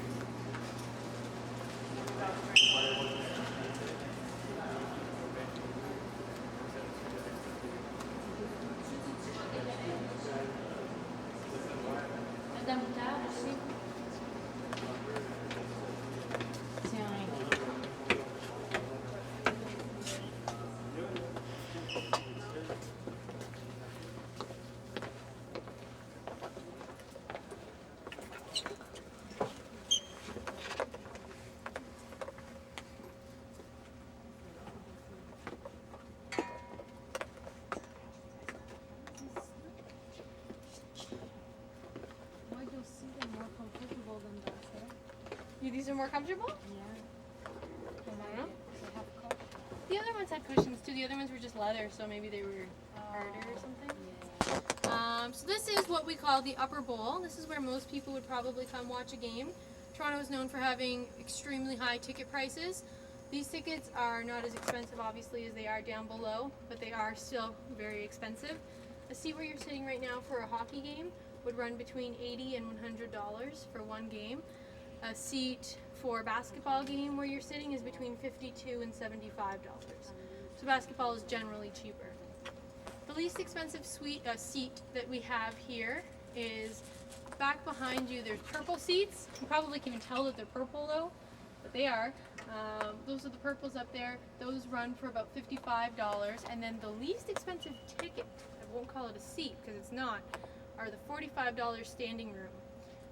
These are more comfortable? Yeah. I don't know. The other ones had cushions too. The other ones were just leather, so maybe they were harder or something. So this is what we call the upper bowl. This is where most people would probably come watch a game. Toronto is known for having extremely high ticket prices. These tickets are not as expensive, obviously, as they are down below, but they are still very expensive. A seat where you're sitting right now for a hockey game would run between $80 and $100 for one game. A seat for a basketball game where you're sitting is between $52 and $75. So basketball is generally cheaper. The least expensive seat that we have here is back behind you. There's purple seats. You probably can tell that they're purple though, but they are. Those are the purples up there. Those run for about $55. And then the least expensive ticket, I won't call it a seat because it's not, are the $45 standing room.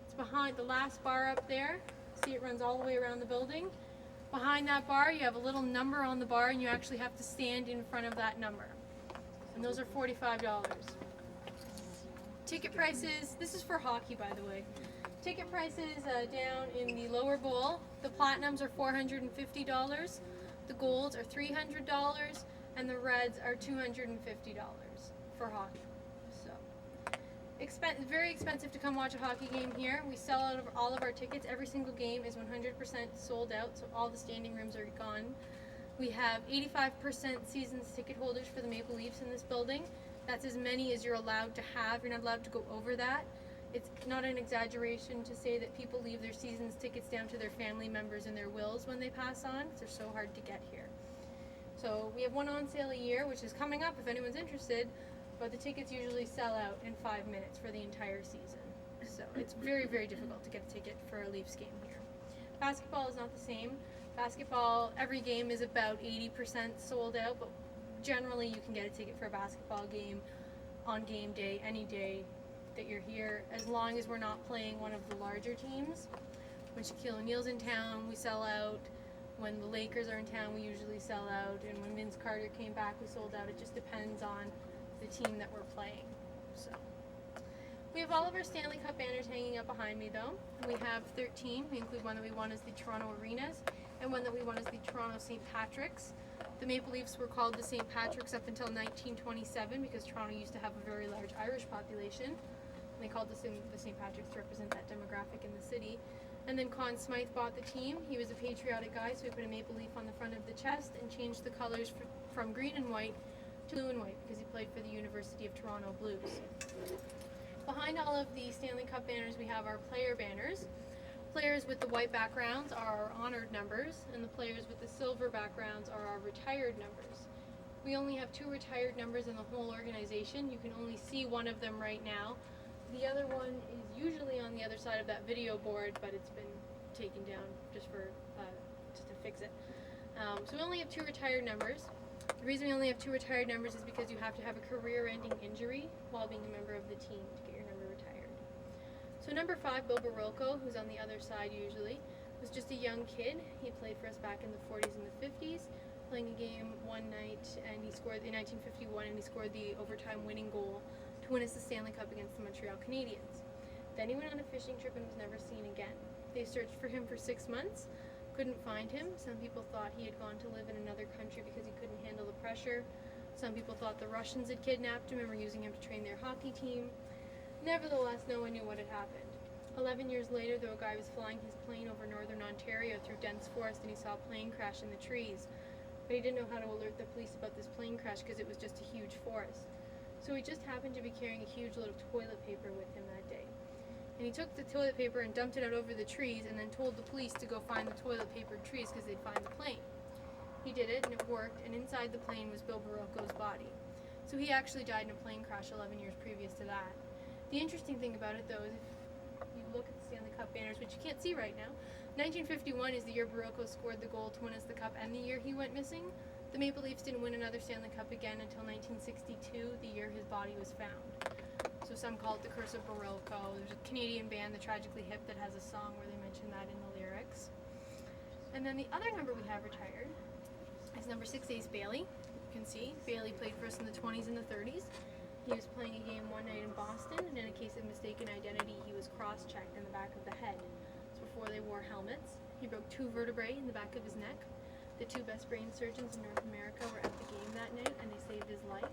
It's behind the last bar up there. See, it runs all the way around the building. Behind that bar, you have a little number on the bar and you actually have to stand in front of that number. And those are $45. Ticket prices, this is for hockey by the way. Ticket prices down in the lower bowl, the platinums are $450, the golds are $300, and the reds are $250 for hockey. So, very expensive to come watch a hockey game here. We sell out of all of our tickets. Every single game is 100% sold out, so all the standing rooms are gone. We have 85% seasons ticket holders for the Maple Leafs in this building. That's as many as you're allowed to have. You're not allowed to go over that. It's not an exaggeration to say that people leave their seasons tickets down to their family members in their wills when they pass on, because they're so hard to get here. So we have one on sale a year, which is coming up if anyone's interested, but the tickets usually sell out in 5 minutes for the entire season. So it's very, very difficult to get a ticket for a Leafs game here. Basketball is not the same. Basketball, every game is about 80% sold out, but generally you can get a ticket for a basketball game on game day, any day that you're here, as long as we're not playing one of the larger teams. When Shaquille O'Neal's in town, we sell out. When the Lakers are in town, we usually sell out. And when Vince Carter came back, we sold out. It just depends on the team that we're playing. So we have all of our Stanley Cup banners hanging up behind me though. We have 13. We include one that we won as the Toronto Arenas and one that we won as the Toronto St. Patrick's. The Maple Leafs were called the St. Patrick's up until 1927 because Toronto used to have a very large Irish population. And they called the St. Patrick's to represent that demographic in the city. And then Conn Smythe bought the team. He was a patriotic guy, so he put a maple leaf on the front of the chest and changed the colors from green and white to blue and white because he played for the University of Toronto Blues. Behind all of the Stanley Cup banners, we have our player banners. Players with the white backgrounds are our honored numbers, and the players with the silver backgrounds are our retired numbers. We only have 2 retired numbers in the whole organization. You can only see one of them right now. The other one is usually on the other side of that video board, but it's been taken down just to fix it. So we only have 2 retired numbers. The reason we only have 2 retired numbers is because you have to have a career-ending injury while being a member of the team to get your number retired. So number 5, Bill Barocco, who's on the other side usually, was just a young kid. He played for us back in the 40s and the 50s, playing a game one night, and he scored in 1951, and he scored the overtime winning goal to win us the Stanley Cup against the Montreal Canadiens. Then he went on a fishing trip and was never seen again. They searched for him for 6 months, couldn't find him. Some people thought he had gone to live in another country because he couldn't handle the pressure. Some people thought the Russians had kidnapped him and were using him to train their hockey team. Nevertheless, no one knew what had happened. 11 years later, though, a guy was flying his plane over northern Ontario through dense forest and he saw a plane crash in the trees. But he didn't know how to alert the police about this plane crash because it was just a huge forest. So he just happened to be carrying a huge load of toilet paper with him that day. And he took the toilet paper and dumped it out over the trees and then told the police to go find the toilet papered trees because they'd find the plane. He did it and it worked, and inside the plane was Bill Barocco's body. So he actually died in a plane crash 11 years previous to that. The interesting thing about it though is if you look at the Stanley Cup banners, which you can't see right now, 1951 is the year Barocco scored the goal to win us the cup and the year he went missing. The Maple Leafs didn't win another Stanley Cup again until 1962, the year his body was found. So some call it the Curse of Barocco. There's a Canadian band, the Tragically Hip, that has a song where they mention that in the lyrics. And then the other number we have retired is number 6, Ace Bailey. You can see Bailey played for us in the 20s and the 30s. He was playing a game one night in Boston, and in a case of mistaken identity, he was cross-checked in the back of the head. So before they wore helmets. He broke 2 vertebrae in the back of his neck. The 2 best brain surgeons in North America were at the game that night and they saved his life.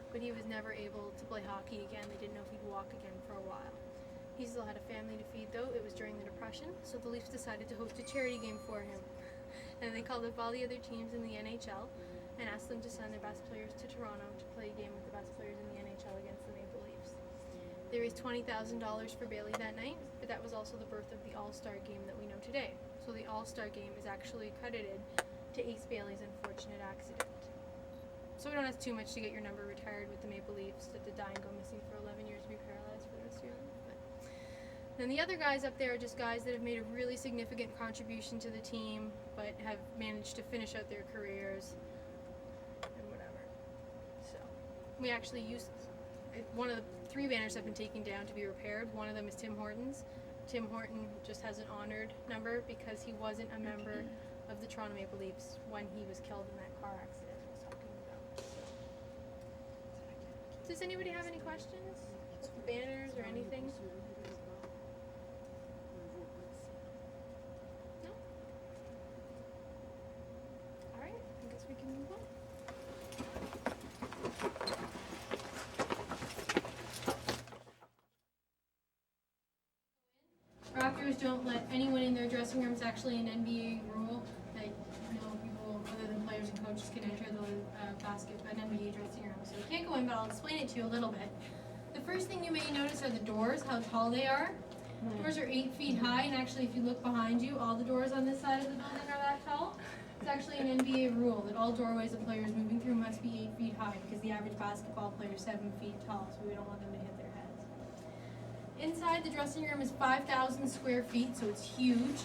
But he was never able to play hockey again. They didn't know if he'd walk again for a while. He still had a family to feed though. It was during the Depression, so the Leafs decided to host a charity game for him. And they called up all the other teams in the NHL and asked them to send their best players to Toronto to play a game with the best players in the NHL against the Maple Leafs. They raised $20,000 for Bailey that night, but that was also the birth of the All-Star game that we know today. So the All-Star game is actually credited to Ace Bailey's unfortunate accident. So we don't ask too much to get your number retired with the Maple Leafs that to die and go missing for 11 years to be paralyzed for the rest of your life. But then the other guys up there are just guys that have made a really significant contribution to the team, but have managed to finish out their careers and whatever. So we actually used one of the 3 banners have been taken down to be repaired. One of them is Tim Horton's. Tim Horton just has an honored number because he wasn't a member of the Toronto Maple Leafs when he was killed in that car accident I was talking about. So. Does anybody have any questions? Banners or anything? No? Alright, I guess we can move on. Raptors don't let anyone in their dressing rooms. Actually an NBA rule that no people other than players and coaches can enter the an NBA dressing room. So you can't go in, but I'll explain it to you a little bit. The first thing you may notice are the doors, how tall they are. Doors are 8 feet high, and actually if you look behind you, all the doors on this side of the building are that tall. It's actually an NBA rule that all doorways of players moving through must be 8 feet high because the average basketball player is 7 feet tall, so we don't want them to hit their heads. Inside the dressing room is 5,000 square feet, so it's huge.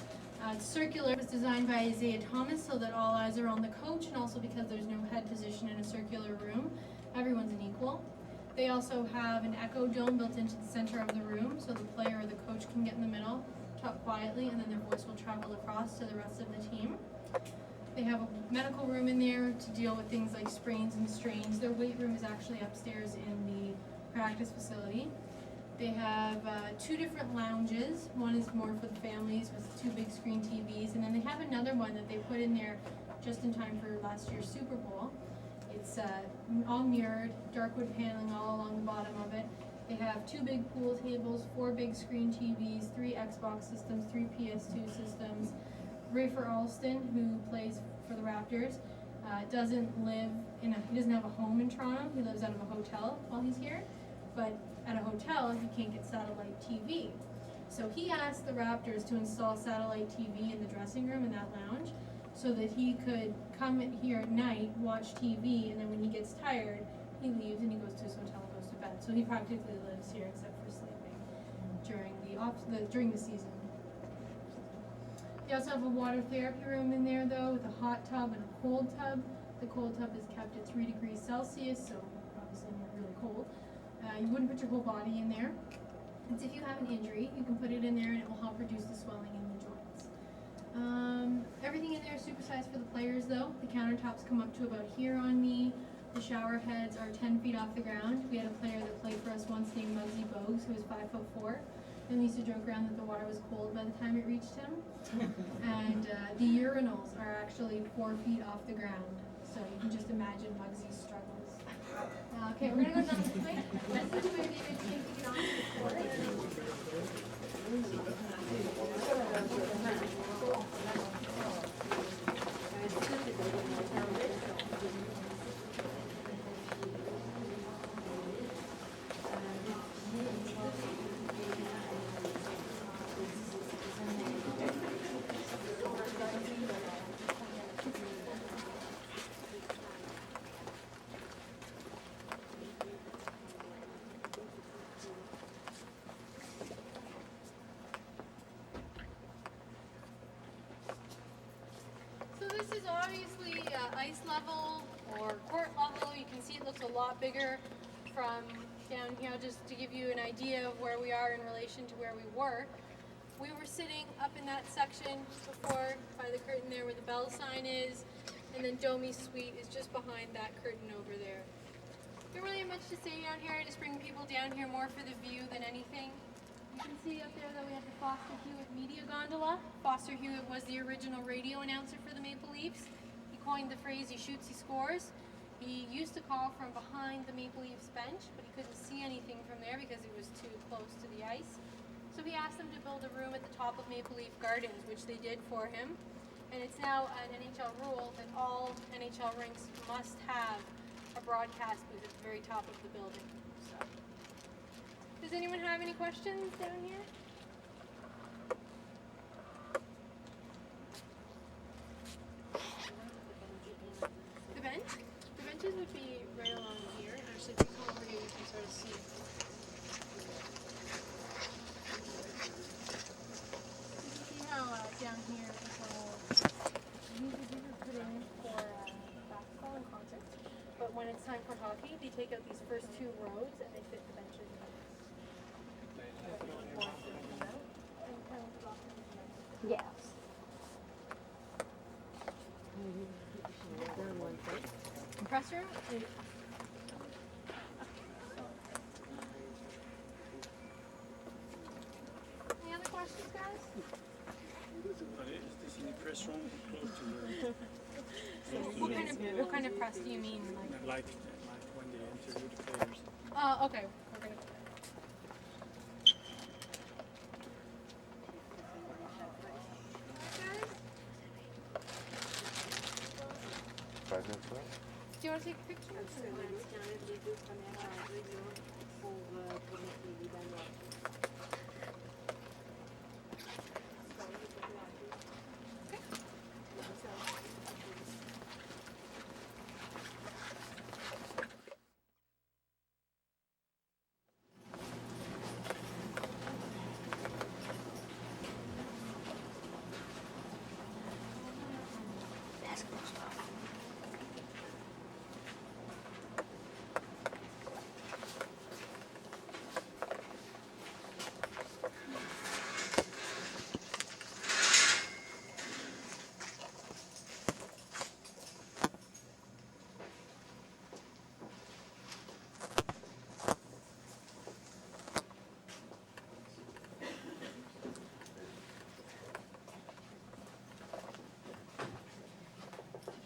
It's circular. It was designed by Isaiah Thomas so that all eyes are on the coach, and also because there's no head position in a circular room, everyone's an equal. They also have an echo dome built into the center of the room, so the player or the coach can get in the middle, talk quietly, and then their voice will travel across to the rest of the team. They have a medical room in there to deal with things like sprains and strains. Their weight room is actually upstairs in the practice facility. They have 2 different lounges. One is more for the families with 2 big screen TVs, and then they have another one that they put in there just in time for last year's Super Bowl. It's all mirrored, dark wood paneling all along the bottom of it. They have 2 big pool tables, 4 big screen TVs, 3 Xbox systems, 3 PS2 systems. Rafer Alston, who plays for the Raptors, he doesn't have a home in Toronto. He lives out of a hotel while he's here. But at a hotel, he can't get satellite TV. So he asked the Raptors to install satellite TV in the dressing room in that lounge so that he could come here at night, watch TV, and then when he gets tired, he leaves and he goes to his hotel and goes to bed. So he practically lives here except for sleeping during the season. They also have a water therapy room in there though, with a hot tub and a cold tub. The cold tub is kept at 3 degrees Celsius, so obviously not really cold. You wouldn't put your whole body in there. It's if you have an injury, you can put it in there and it will help reduce the swelling in the joints. Everything in there is supersized for the players though. The countertops come up to about here on me. The shower heads are 10 feet off the ground. We had a player that played for us once named Muggsy Bogues, who was 5'4", and we used to joke around that the water was cold by the time it reached him. And the urinals are actually 4 feet off the ground, so you can just imagine Muggsy's struggles. Okay, we're gonna go down this way. This is where David came to get on ice level or court level. You can see it looks a lot bigger from down here. Just to give you an idea of where we are in relation to where we were. We were sitting up in that section before by the curtain there where the bell sign is, and then Domi's suite is just behind that curtain over there. Don't really have much to say down here. I just bring people down here more for the view than anything. You can see up there that we have the Foster Hewitt Media Gondola. Foster Hewitt was the original radio announcer for the Maple Leafs. He coined the phrase, he shoots, he scores. He used to call from behind the Maple Leafs bench, but he couldn't see anything from there because it was too close to the ice. So he asked them to build a room at the top of Maple Leaf Gardens, which they did for him. And it's now an NHL rule that all NHL rinks must have a broadcast booth at the very top of the building. So, does anyone have any questions down here? The bench? The benches would be right along here. Actually, if you come over here, you can sort of see. You can see how down here is all. These are put in for basketball and concerts. But when it's time for hockey, they take out these first two rows and they fit the benches in. Yes. Compressor? Any other questions, guys? Is this in the press room close to the... What kind of press do you mean? Like when they interview the players. Oh, okay. We're gonna. 5 minutes left. Do you want to take a picture?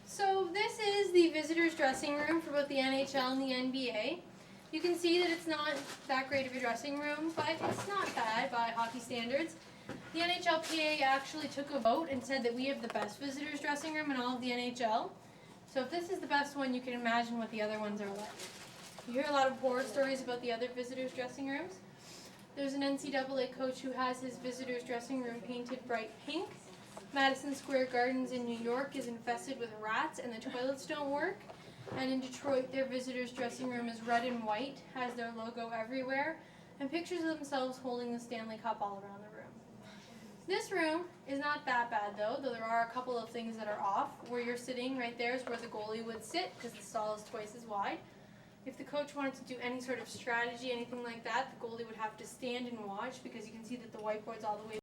So this is the visitors' dressing room for both the NHL and the NBA. You can see that it's not that great of a dressing room, but it's not bad by hockey standards. The NHLPA actually took a vote and said that we have the best visitors' dressing room in all of the NHL. So if this is the best one, you can imagine what the other ones are like. You hear a lot of horror stories about the other visitors' dressing rooms. There's an NCAA coach who has his visitors' dressing room painted bright pink. Madison Square Gardens in New York is infested with rats and the toilets don't work. And in Detroit, their visitors' dressing room is red and white, has their logo everywhere, and pictures of themselves holding the Stanley Cup all around the room. This room is not that bad though there are a couple of things that are off. Where you're sitting right there is where the goalie would sit because the stall is twice as wide. If the coach wanted to do any sort of strategy, anything like that, the goalie would have to stand and watch because you can see that the whiteboard's all the way